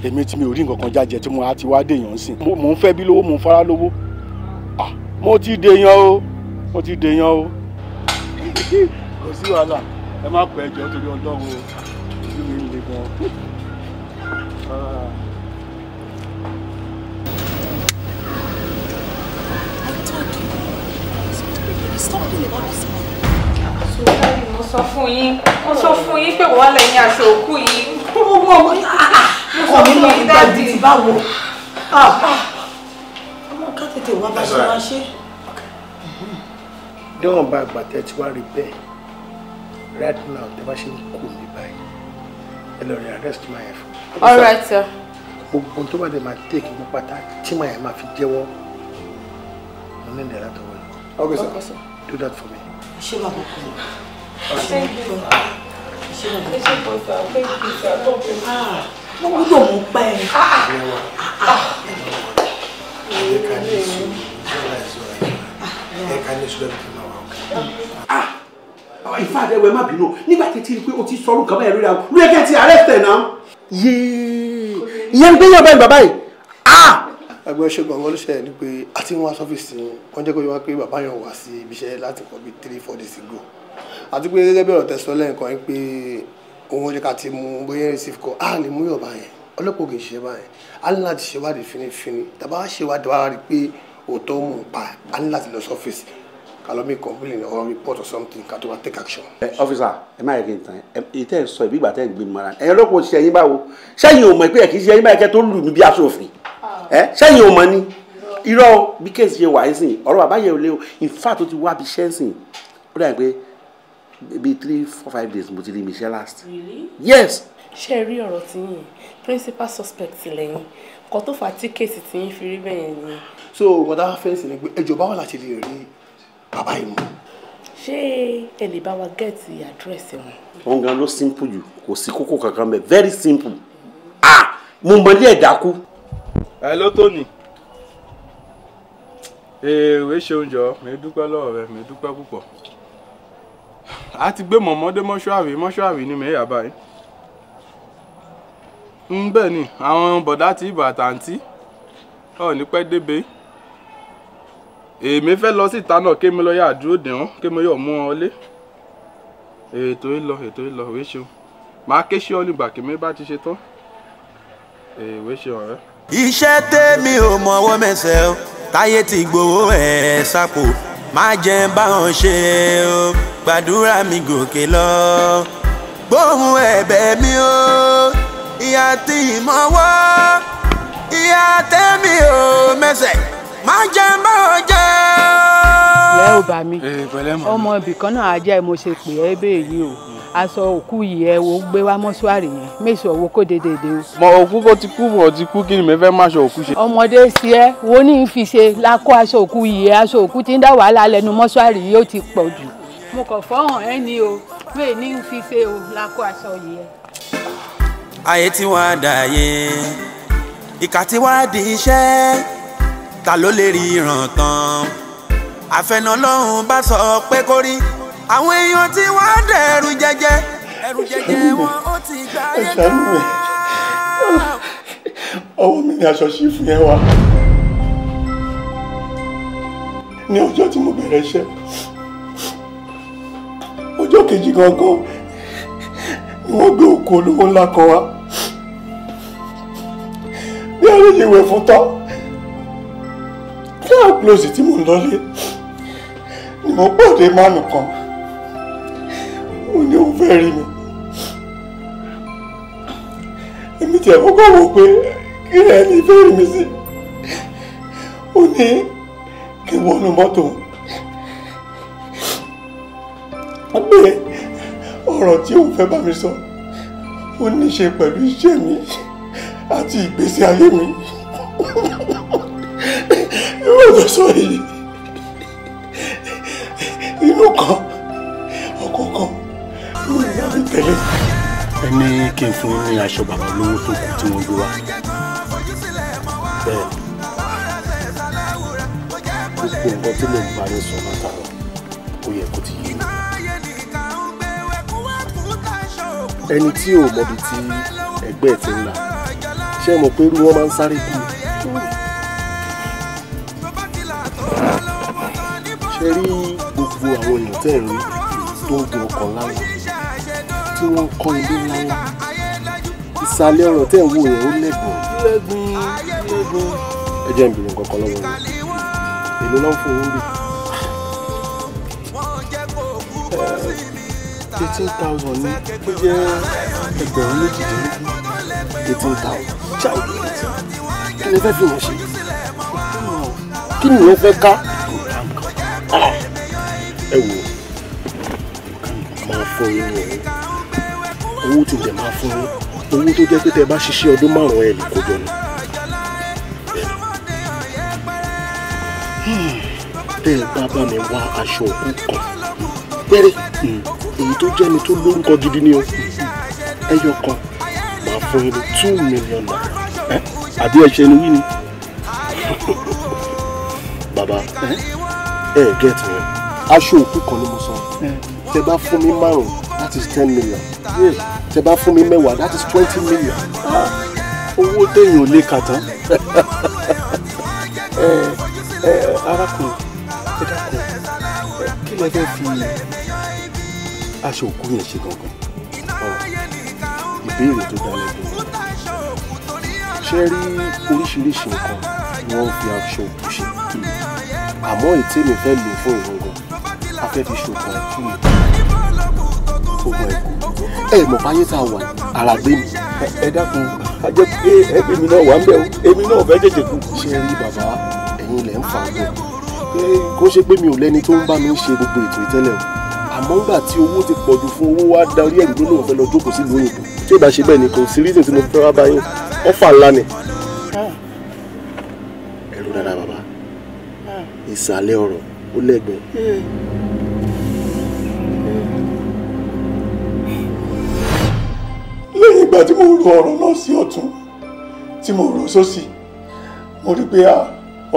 èmi tí mi ò rí nǹkan kan jájẹ tí mo á ti wá dé èèyàn sìn mò ń fẹ́ bí lówó mò ń fara lówó mo ti dèèyàn o kò sí wàhálà ẹ má pẹ́ ẹjọ́ torí Ọlọ́run o. Mo sọ fún yín pé wọ́n lẹ́yìn aṣọ òkú yìí. Ọkọ mi lọ ní dájú ti báwo. Ọmọ ká tètè wá bá ṣe wá ṣe. Níwọ̀n bá àgbà tẹ́ ti wá rí bẹ́ẹ̀ right now tẹ́ bá ṣe ń kú mi báyìí ẹ lọ rí arrest máa yẹn fún. All right sir. Gbogbo tó bá dé máa tèkì ní pátá tí máa yẹn máa fi jẹ́wọ́ mo ní ìdẹ́rẹ́ tó wọlé. Okay sir. Do that for me. Ṣé bàbá kò ní? Thank you. Mo gbọ́dọ̀ mú pẹ́ ẹ. Ìfá àdẹ́wẹ̀ má bínú nígbà tí tí rí pé o ti sọ̀rọ̀ nǹkan báyìí lórí àwọn lórí ẹgbẹ́ ti arrested náà. Ìyẹn ń gbé yàn báyìí bàbá yìí. Ẹgbẹ́ ṣẹ́gun ọ̀gọ́ ló ṣẹlẹ̀ ni pé àti wọn sọ́fíìsì wọn jẹ́ kó yẹ wá pé bàbá yẹn wá sí ibi iṣẹ́ láti kọ́ bí 3-4 days ago. Àti pé gẹ́gẹ́ bí ọ̀rọ̀ tẹ̀sán lẹ́yìn kan pé òun ní ká ti mú bóyá receive call á lè mú yọ̀bá yẹn ọlọ́pàá kì í ṣe báyẹn á ní láti ṣèwádìí finifini tàbá ṣèwádìí wá rí pé òótọ́ mú un pa á ní láti lọ sí ọ́fíìsì ká lọ make complaint or report or something ká tó wá take action. Officer ẹ má yẹ kí n tàn ẹ ìtẹ́ sọ ìbí ìgbà tẹ́ ń gbé mi mọ́ra ẹ̀yin ọlọ́pàá òṣìṣẹ́ yín báwo sẹ́yìn ò mọ̀ pé ẹ̀ kì í ṣe ẹ̀yin báyìí kẹ́ tó lù mí bí aṣòfin sẹ́yìn ò mọ̀ ni irọ́ bí kéèsì ṣe wà á sìn ọ̀rọ̀ bàbá yẹn ò lé o in fact ó ti wá bí ṣẹ́ǹsìn ó dà pé bíi 3-4-5 days mo ti rí mi ṣe last. Really? Yes. ṣé ẹ rí ọ̀rọ̀ tí yín principal suspect lẹ́yìn nǹkan tó fà á tí kéèsì tí yín fi rí bẹ́ẹ̀ ni. so nǹkan tá a fẹ́ sí ni pé ẹjọ́ báwo la ṣe lè rí bàbá yìí mú. ṣé ẹ lè bá wa gẹ́ẹ̀tì àdírẹ́sì wọn. wọn gan ló simple jù kò sí kókó kankan bẹ́ẹ̀ very simple mo mọ ilé ẹ̀dá kú. ẹ ló tó ní èèwé ṣeun jọ mi dúpẹ́ lọ́wọ́ rẹ mi dúpẹ́ púpọ̀ a ti gbé mọ̀mọ́dé mọ́ṣúárì ní mẹ́yà báyìí bẹ́ẹ̀ ni àwọn bọ̀dá tí bàtà àǹtí ọ̀ ní pẹ́ débé èmi fẹ́ lọ síta náà kémi lọ yà dúró dè wọ́n kémi yọ̀ mú wọn lé ètò ìlọ ìwé ṣeun màá ké ṣe ọ nígbà kémi bá ti ṣe tán ìwé ṣeun ọ̀rẹ́. iṣẹ́ tèmi ò mọ̀wọ́ mẹ́sẹ̀ o táyé ti gbowó ẹ̀ sápò má jẹ́ báwọn ṣe o gbàdúrà mi gòkè lọ gbóhùn ẹ̀bẹ̀ mi o ìyá tí ìmọ̀wọ́ ìyá tèmi ò mẹ́sẹ̀ má jẹ́ báwọn jẹ́ o. lẹ́ ò bá mi ọmọ ibì kan náà ajá mo ṣe pè é bẹ́ẹ̀ o aṣọ òkú yìí ẹ wo gbé wá mọ́ṣúárì yẹn méṣù ọwọ́ kó dédé o. mọ òkú kó ti kú bọ̀ ti kú kí ni mi fẹ́ má aṣọ òkú ṣe. ọmọdé sí ẹ wo ní fi ṣe lákó aṣọ òkú yìí ẹ aṣọ òkú ti ń dá wàhálà lẹ́nu mọ́ṣúárì yìí ó ti pọ̀ jù. mo kàn fọ́hàn ẹ ní o bẹ́ẹ̀ ní fi ṣe o lákó aṣọ yìí ẹ. ayé tí wàá dàyé ìkà tí wàá di iṣẹ́ ta ló lè rí ìràn tán àfẹnulọ́hún bá sọ pé kó rí àwọn èèyàn tí wọ́n dẹ̀rù jẹjẹ ẹrù jẹjẹ wọn ó ti gbà ayé tán. ọwọ́ mi ni aṣọ ṣífù yẹn wà ní ọjọ́ tí mo bẹ̀rẹ̀ iṣẹ́ ọjọ́ kejì gangan ni wọ́n gbé òkú olówó ńlá kan wá bí àlejò ìwẹ̀ fún tán kí àpòlòsì tí mò ń lọlé ni mo pàdé mánu kan ó ní òun fẹ́ rí mi èmi tí àkọ́kọ́ wò pé kí ẹni fẹ́ rí mi sí ó ní kí wọnú mọ́tò pé ọ̀rọ̀ tí òun fẹ́ bá mi sọ ó ní ṣe pẹ̀lú iṣẹ́ mi àti ìgbésí ayé mi ìwé tó sọ yìí inú kan ọkọ̀ kan ló ń wá mi tẹ́lẹ̀. ẹni kí n fún yín ní aṣọ bàbá olówó tó kù tí wọ́n gbé wá bẹ́ẹ̀ gbogbo nǹkan tí mo ń bá yín sọ látàrọ ó yẹ kó ti yé mi. ẹni tí ò mọbi tí ẹgbẹ́ ẹ̀ ti ń là ṣé mo pé irú wọn máa ń sáré kú ṣe rí gbogbo àwọn èèyàn tẹ́ ẹ̀ rí tó ń gun ọkọ̀ ńláńlá tí wọ́n ń kọ́ ilé ńláńlá ìsàlẹ̀ ọ̀rọ̀ tẹ́ ẹ̀ ń wò yẹn ó lẹ́gùn ẹ jẹ́ n bèrè nǹkan kan lọ́wọ́ yẹn èlò náà fún yín bì 18,000 ní ó jẹ́ ẹgbẹ̀rún méjìdínlógún 18,000 ṣáà kí ni fẹ́ fi yàn ṣe kí ni wọ́n fẹ́ ká ẹ wò máa fún yín ní owó tí jẹ máa fún yín owó tó jẹ́ pé tẹ́ bá ṣiṣẹ́ ọdún márùn-ún ẹ̀ lè kó jọ ni. tẹ́ ẹ bá bá mi wá aṣọ òkú kan péré èyí tó jẹ́ ni tó lórúkọ gidi ni o ẹyọ kan máa fún yín ní 2 million naira àbí ẹ ṣe ni wí ni bàbá ẹ get me aṣọ òkú kan ni mo sọ tẹ́ bá fún mi 5 that is 10 million tẹ́ bá fún mi 10 that is 20 million owó téèyàn ò lè kà tán arákùnrin ẹ dákun kí lẹ fẹ́ fi aṣọ òkú yẹn ṣe gangan ìbéèrè tó dá lẹ́bi ṣe rí oríṣiríṣi nǹkan ni wọ́n fi aṣọ òkú ṣe àmọ́ ètí mi fẹ́ lò fún ìrọ̀rùn a fẹ́ fi ṣògùn ẹ̀kú mi ògùn ẹ̀kú mọ̀ fáyé tá a wà ara gbé mi. ẹ dákun a jẹ́ pé ẹbí mi náà wà ń bẹ̀ o èmi náà fẹ́ tètè kú. ṣé rí bàbá ẹ̀yin ilẹ̀ ń fa àgbọ̀ kó ṣe pé mi ò lẹ́ni tó ń bá mi ń ṣe gbogbo ètò ìtẹ́lẹ̀ o àmọ́ ńgbà tí owó ti pọ̀jù fún owó wa darí ẹ̀rù tó lóun fẹ́ lọ jókòó sílùú òyìnbó tí ò bá ṣe bẹ́ẹ̀ ni kò sí reason tí mo fẹ́ wá báyìí ọ̀fà ńlá ni. ẹ̀rù dáadáa bàbá ìsàlẹ̀ ọ̀rọ̀ ó lẹ́gbẹ̀ẹ́. lẹ́yìn ìgbà tí mo rò ọ̀rọ̀ náà sí ọ̀tún tí mo rò sósì mo rí pé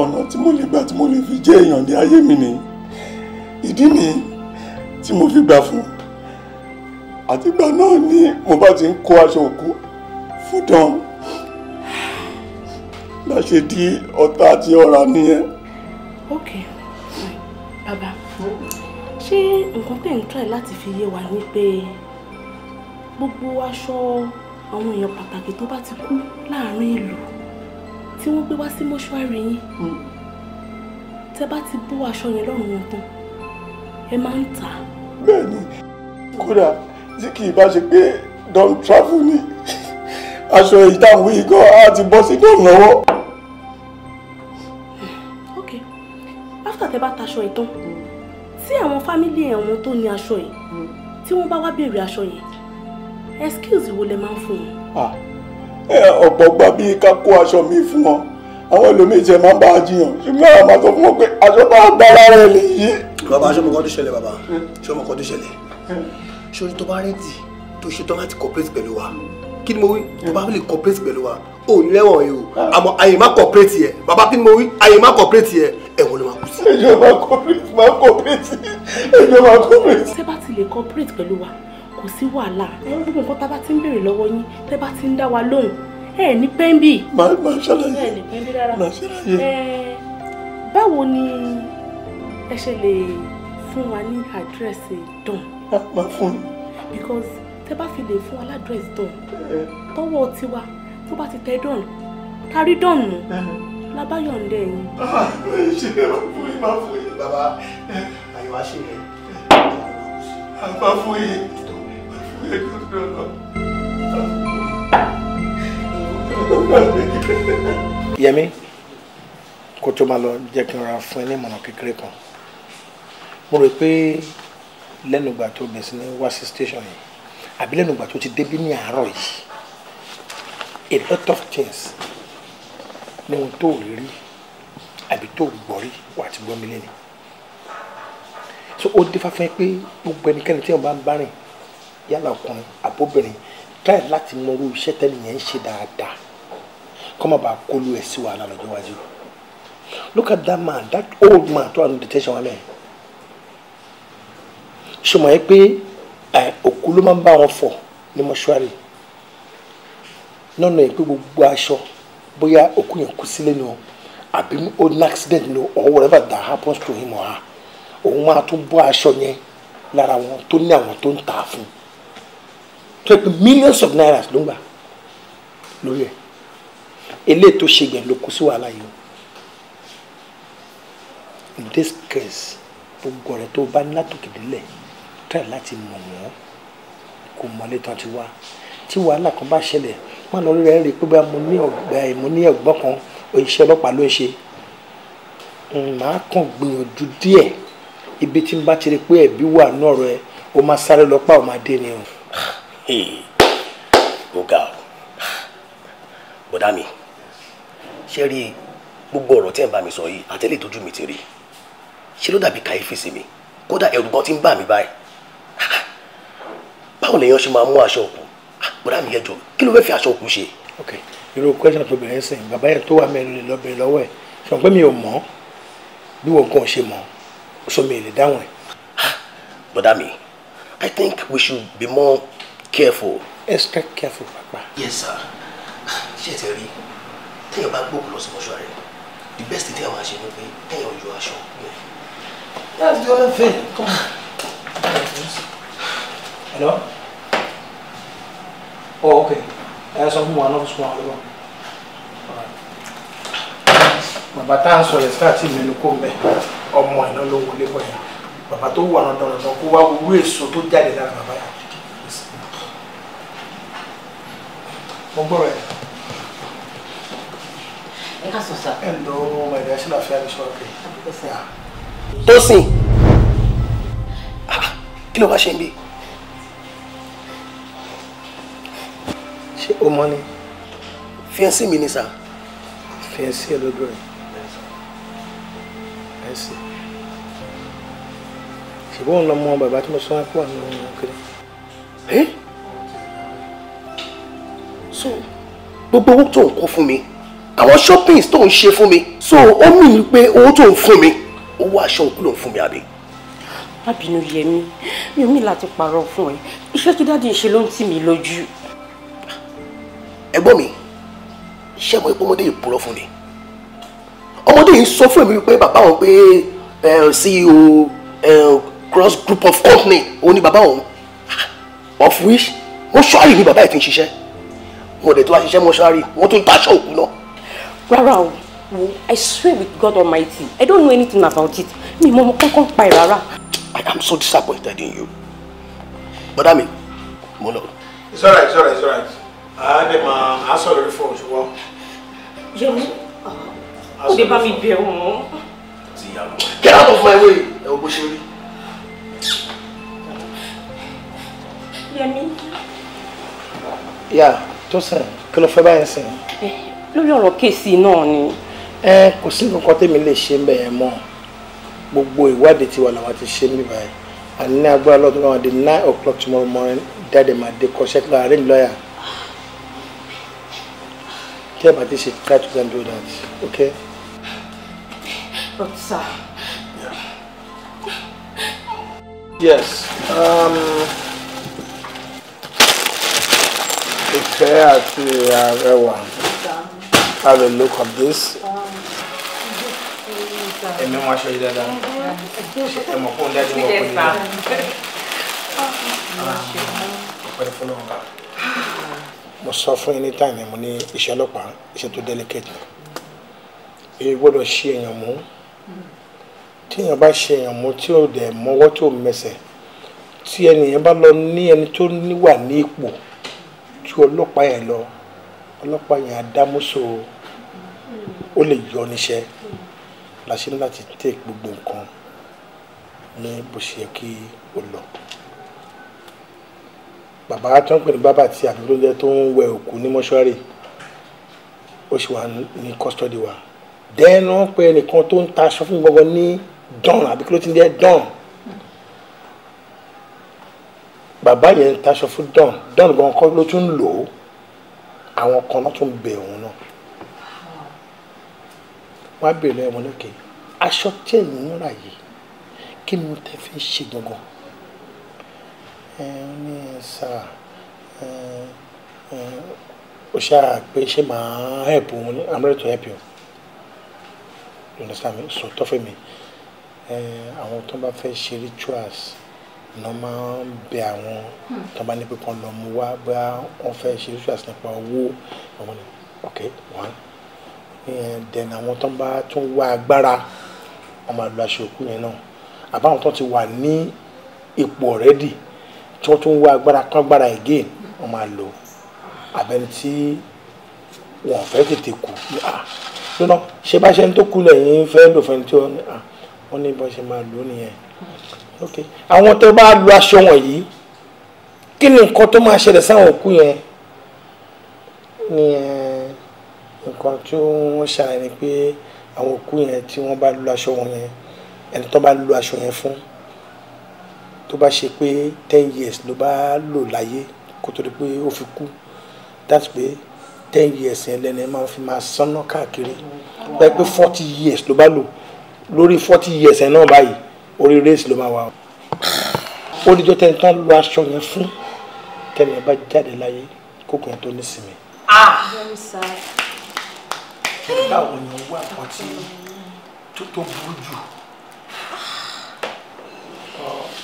ọ̀nà tí mo lè gbà tí mo lè fi jẹ́ èèyàn ní ayé mi nìyí ìdí nìyí tí mo fi gbà fún àtìgbà náà ni mo bá ti ń kó aṣọ òkú fún dán bá ṣe di ọ̀tá àti ọ̀rá nìyẹn. ok bàbá ṣé nǹkan tẹ̀ ń try láti fi yé wa ni pé gbogbo aṣọ àwọn èèyàn pàtàkì tó bá ti kú láàrin ìlú tí wọ́n gbé wá sí mọ́ṣúárì yín tẹ́ bá ti bó aṣọ yẹn lọ́rùn wọn tán ẹ máa ń tà á. bẹ́ẹ̀ni kódà tí kì í bá ṣe pé don travel ni aṣọ ìtàwé igọ́ á ti bọ́ sí don lọ́wọ́. ok after tẹ́ bá taṣọ yìí tán tí àwọn fámílì àwọn tó ní aṣọ yìí tí wọ́n bá wá béèrè aṣọ yẹn excuse wo lẹ máa ń fún wọn. ọ̀pọ̀ gbà bíi ká kó aṣọ mi fún wọn àwọn ẹlòmíì jẹ máa ń bá a jiyàn ṣùgbọ́n àwọn máa sọ fún wọn pé aṣọ bá a gbára rẹ̀ lè yí. bàbá aṣọ mọ̀kọ́ tó ṣẹlẹ̀ bàbá aṣọ mọ̀kọ́ tó ṣẹlẹ̀ ṣorí tó bá rẹ́dì tó ṣe tán láti cooperate pẹ̀lú wa kí ni mo wí tó bá lè cooperate pẹ̀lú wa ò ní lẹ́wọ̀n yìí o àmọ́ àyè má cooperate yẹ bàbá kí ni mo wí àyè má cooperate yẹ ẹ̀wọ̀n ló máa kú sí. ẹjọ́ máa cooperate ẹjọ́ máa cooperate. tẹ́ bá ti lè cooperate pẹ̀lú wa kò sí wàhálà gbogbo nǹkan tá a bá ti ń béèrè lọ́wọ́ yín tẹ́ bá ti ń dá wa lóhùn ẹ ní pẹ́ńbì. máa ṣàlàyé ẹ ní pẹ́ńbì rárá. máa ṣàlàyé. báwo ni ẹ ṣe lè fún wa ní àdírẹ́sì dán. máa fún un. because tẹ́ bá fi lè fún wa ládírẹ́sì dán tọwọ́ tiwa tó bá ti tẹ dán kárí dán mú lábáyọ̀ ń dẹ̀ yín. ṣe é máa fún yín bàbá àyè wá ṣe yẹn. máa fún yín Yẹmí kó tó máa lọ jẹ́ kí n ra fún ẹ ní ìmọ̀ràn kékeré kan mo rò pé lẹ́nu ìgbà tó bẹ̀ sí ní wá sí station yìí àbí lẹ́nu ìgbà tó ti débí ní àárọ̀ yìí a lot of things ní ohun tó rí rí àbí tó gbọ́ rí wà á ti gbọ́ mi lẹ́nu so ó dé fáfẹ́ pé gbogbo ẹnikẹ́ni tí wọ́n bá ń bá rìn yálà ọkùnrin àbóbìnrin try láti mọ irú iṣẹ́ tẹ́lẹ̀ yẹn ń ṣe dáadáa kọ́ má bàa kólú ẹ̀ sí wàhálà lọ́jọ́ iwájú look at that man that old man tó wà ní detention wọn lẹ́yìn ṣùgbọ́n yẹn pé òkú ló máa ń bá wọn fọ̀ ní mọ́ṣúárì lọ́nà yẹn pé gbogbo aṣọ bóyá òkú yẹn kú sílé ni o àbí ó ní accident ni o or whatever that happens to him or her òun máa tún bọ́ aṣọ yẹn lára wọn tó ní àwọn tó ń tà á fún tó yẹ pé millions of naira ló ń gbà lórí ẹ̀ eléyìí tó ṣe yẹn ló kú sí wàhálà yìí o in this case gbogbo ọ̀rẹ́ tó bá ní látòkè délẹ̀ try láti mọ̀ wọ́n kó mọ̀lẹ́ tán ti wá tí wàhálà kan bá ṣẹlẹ̀ má lọ rẹ̀ rí pé bá mo ní ẹ̀gbọ́n kan iṣẹ́ ọlọ́pàá ló ń ṣe màá kàn gbìyànjú díẹ̀ ibi tí n bá ti rí pé ẹ̀bí wà ní ọ̀rọ̀ ẹ o máa sáré lọ pa ọ̀ máa dé ni o. ó ga ọ bọ̀dá mi ṣé rí gbogbo ọ̀rọ̀ tí ẹ̀ ń bá mi sọ yìí àtẹ́lẹ̀ ìtọ́jú mi ti rí ṣé ló dàbí kàyéfì sí mi kódà ẹ̀rù gan ti ń bà mí báyìí báwo lèèyàn ṣe máa mú aṣọ òkú bọ̀dá mi yẹjọ kí ló fẹ́ fi aṣọ òkú ṣe. ok irú question tó bẹ̀rẹ̀ sìn bàbá yẹn tó wà mẹ́rin lè lọ bẹ̀rẹ̀ lọ́wọ́ ẹ̀ ṣùgbọ́n pé mi ò mọ̀ bí wọ́n kàn ṣe mọ̀ so mi lè dáhùn ẹ̀. bọ̀dá mi I think we should be more careful. extra careful papa. yes sir ṣé ẹ ti rí téèyàn bá gbóògùn lọ sí mọ́ṣúárì the best thing téèyàn máa ṣe ni pé téèyàn yọ aṣọ yẹn. that's the other thing come on. hello Oh, okay. Ẹ sọ fún wa náà fún wa lọ́wọ́. Bàbá tá à ń sọ yẹn síta tí ìmẹ́nu kó ń bẹ̀ ọmọ ẹ̀ náà ló wọlé bọ̀ yẹn. Bàbá tó wà náà dandan kó wá owó èso tó jáde lára bàbá yẹn. Mo gbọ́dọ̀ ẹ̀. Ẹ ká sọ sá. Ẹ ń lo ọmọ ẹ̀dá sí làáfíà ní sọ̀rọ̀ pé. Tósìn kí ló wá ṣe ń bí? Ṣé o mọ ni? Fiancé mi ni sá. Fiancé ẹ lọ́dọ̀ ẹ̀. Ẹ sì. Ṣùgbọ́n òun lọmọ bàbá tí mo sọ wá pọ̀ ní ọmọ kiri. So gbogbo owó tó ń kó fún mi àwọn shoppings tó ń ṣe fún mi so ó mì ní pé owó tó ń fún mi owó aṣọ òkú ló ń fún mi àbí. má bínú Yẹmí mi ò ní láti parọ́ fún ẹ iṣẹ́ tó dáàdi ṣe ló ń tì mí lójú. ẹ̀gbọ́n mi ṣé mo ọmọdé yìí purọ́ fún mi ọmọdé yìí sọ fún mi pé bàbá wọn pé CEO cross group of company òun ni bàbá wọn of which mọ́ṣúárì ni bàbá yìí fi ń ṣiṣẹ́ wọn ò dẹ̀ tó wá ṣiṣẹ́ mọ́ṣúárì wọ́n tún taṣọ òkú náà. rárá o I swear with God Almighty I don't know anything about it mi mọ ọmọ kankan pa ẹ rárá. I am so disappointed in you. Bọ́dá mi, mo lọ. It's alright, it's alright, it's alright. Àádẹ́ máa á sọ̀rọ̀ rí fún òṣùwọ́. Yẹmí, ó lè bá mi bẹ̀ wọ́n. Get out of my way! Ẹ wo bó ṣe rí. Yẹmí. Yà, Tósìn, kí ló fẹ́ báyìí sìn? Lórí ọ̀rọ̀ kéèsì náà ni. Kò sí nǹkan tèmi lè ṣe ń bẹ̀ yẹn mọ́. Gbogbo ìwádìí tiwa làwọn ti ṣe mí báyìí. And ní agbára lọ́dún náà di 9 o'clock tomorrow morning dáadé máa dé kọ́ṣẹ́ kí láàrin lọ́yà. Tí ẹ bá ti ṣe try to do that, okay? But sir. Yes. Ìfẹ́ àti Arẹwà. Have a look at this. Èmi wọn aṣọ yìí dáadáa. Ẹ mọ̀ fún dájú wọn kò ní lọ. Ọ̀pẹ̀lẹ̀ fún ọ̀gá. Mo sọ fún yín ní táìmù mo ní iṣẹ́ ọlọ́pàá iṣẹ́ tó delicate. Èyí gbọ́dọ̀ ṣe èèyàn mú. Tí èèyàn bá ṣe èèyàn mú tí ò dẹ̀ mọ́wọ́ tí ò mẹsẹ̀. Tí ẹnìyẹn bá lọ ní ẹni tó wà ní ipò tí ọlọ́pàá yẹn lọ. Ọlọ́pàá yẹn á dámúso ó lè yọ níṣẹ́. La ṣe ní láti take gbogbo nǹkan ní bó ṣe yẹ kí o lọ. Bàbá tó ń pè ní bàbá tí àbúrò jẹ́ tó ń wẹ òkú ní mọ́ṣúárì ó ṣì wà ní custody wa. Then wọ́n pe ẹnìkan tó ń ta aṣọ fún gbogbo ní Don àbí kí ló ti ń jẹ́ Don. Bàbá yẹn ń taṣọ fún Don gan kọ́ ló tún ń lò ó àwọn kan náà tún bẹ̀ òun náà. Wọ́n á bèèrè lẹ́wọ̀n lókè aṣọ tí ẹ̀yin ń rà yìí kí ni mo tẹ́ fi ṣe gangan? Ní sà ó ṣáà pé ṣé màá help òun ní I'm ready to help you. You understand me? So tọ́fẹ́ mi àwọn tó bá fẹ́ ṣe rituals náà máa ń bẹ àwọn tó bá ní pé kàn lọ mú wá bóyá wọ́n fẹ́ ṣe rituals nípa owó àwọn ni okay one. Then àwọn tó ń bá tún wá agbára wọn máa lo aṣọ òkú yẹn náà àbáwọn tó ti wà ní ipò already tí wọ́n tún wá agbára kán agbára again wọn máa lò abẹni tí wọn fẹ́ tètè kú lọ́nà ṣé bá ṣe ń tó kú lẹ́yìn fẹ́ lò fẹ́ni tí wọ́n ní bọ́ ṣe máa lò nìyẹn ok àwọn tó bá lo aṣọ wọ̀nyí kí ni nǹkan tó máa ṣẹlẹ̀ sáwọn òkú yẹn ní nǹkan tí wọ́n ṣàlàyé ni pé àwọn òkú yẹn tí wọ́n bá lo aṣọ wọn yẹn ẹni tó bá lo aṣọ yẹn fún tó bá ṣe pé 10 years ló bá lò láyé kó tó di pé ó fi kú that's pé 10 years yẹn lẹ́nu ẹ̀ máa fi máa sánná káàkiri bẹ́ẹ̀ pé 40 years ló bá lò lórí 40 years yẹn náà báyìí orí race ló máa wà ó níjọ́ tẹ́ni tán lo aṣọ yẹn fún tẹ́ni ẹ̀ bá jáde láyé kókò yẹn tó nísìnyí. Báwo ni owó àpótí tó burú jù?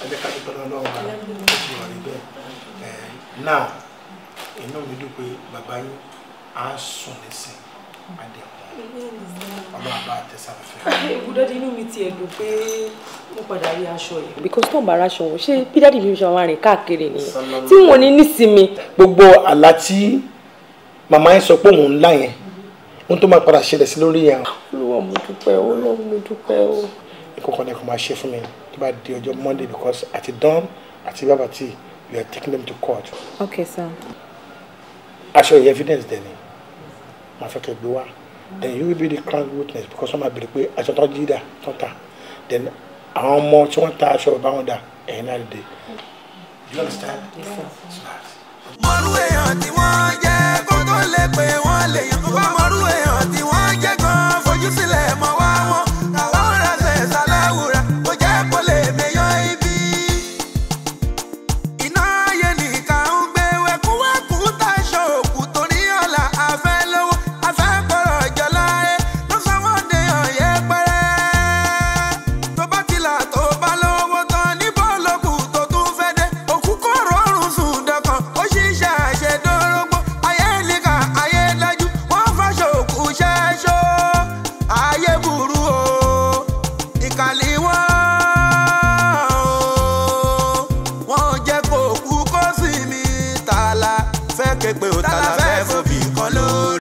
Ẹgbẹ́ ká dúpẹ́ lọ́wọ́ wa ó ti wà níbẹ̀. Now inú mi dùn pé bàbá yín á sùn nísìn àdéhùn ọlọ́run bá tẹ̀sán-fẹ́. ìbúdọ́dí inú mi tiẹ̀ dùn pé mo padà rí aṣọ yìí. because tó ń bá aṣọ wọn ṣé pídádì mi ṣe àwọn arìn káàkiri nìyẹn tí wọn ní nísinmi. gbogbo àlá tí màmá yín sọ pé òun ńlá yẹn ohun tó máa padà ṣẹlẹ̀ sí lórí yẹn. olúwa mo dúpẹ́ olúwa mo dúpẹ́ o. ìkọ̀kọ̀ ni kò máa ṣe fún mi tó bá di ọjọ́ Monday because àti Dawn àti bàbá tí we are taking them to court. okay sir. aṣọ yìí evidence dẹ̀ ni màá fẹ́ kẹ́ gbé wá then you will be the crown witness because wọ́n máa bèrè pé aṣọ tó jí dà tó ta then àwọn ọmọ tí wọ́n ta aṣọ bàbá wọn dà ẹ̀yin náà dé. you understand? yes sir. mọ̀rú èèyàn tí wọ́n jẹ́ kó tó lè pè wọ́n lè yàn kó bá mọ̀rú èèyàn tí wọ́n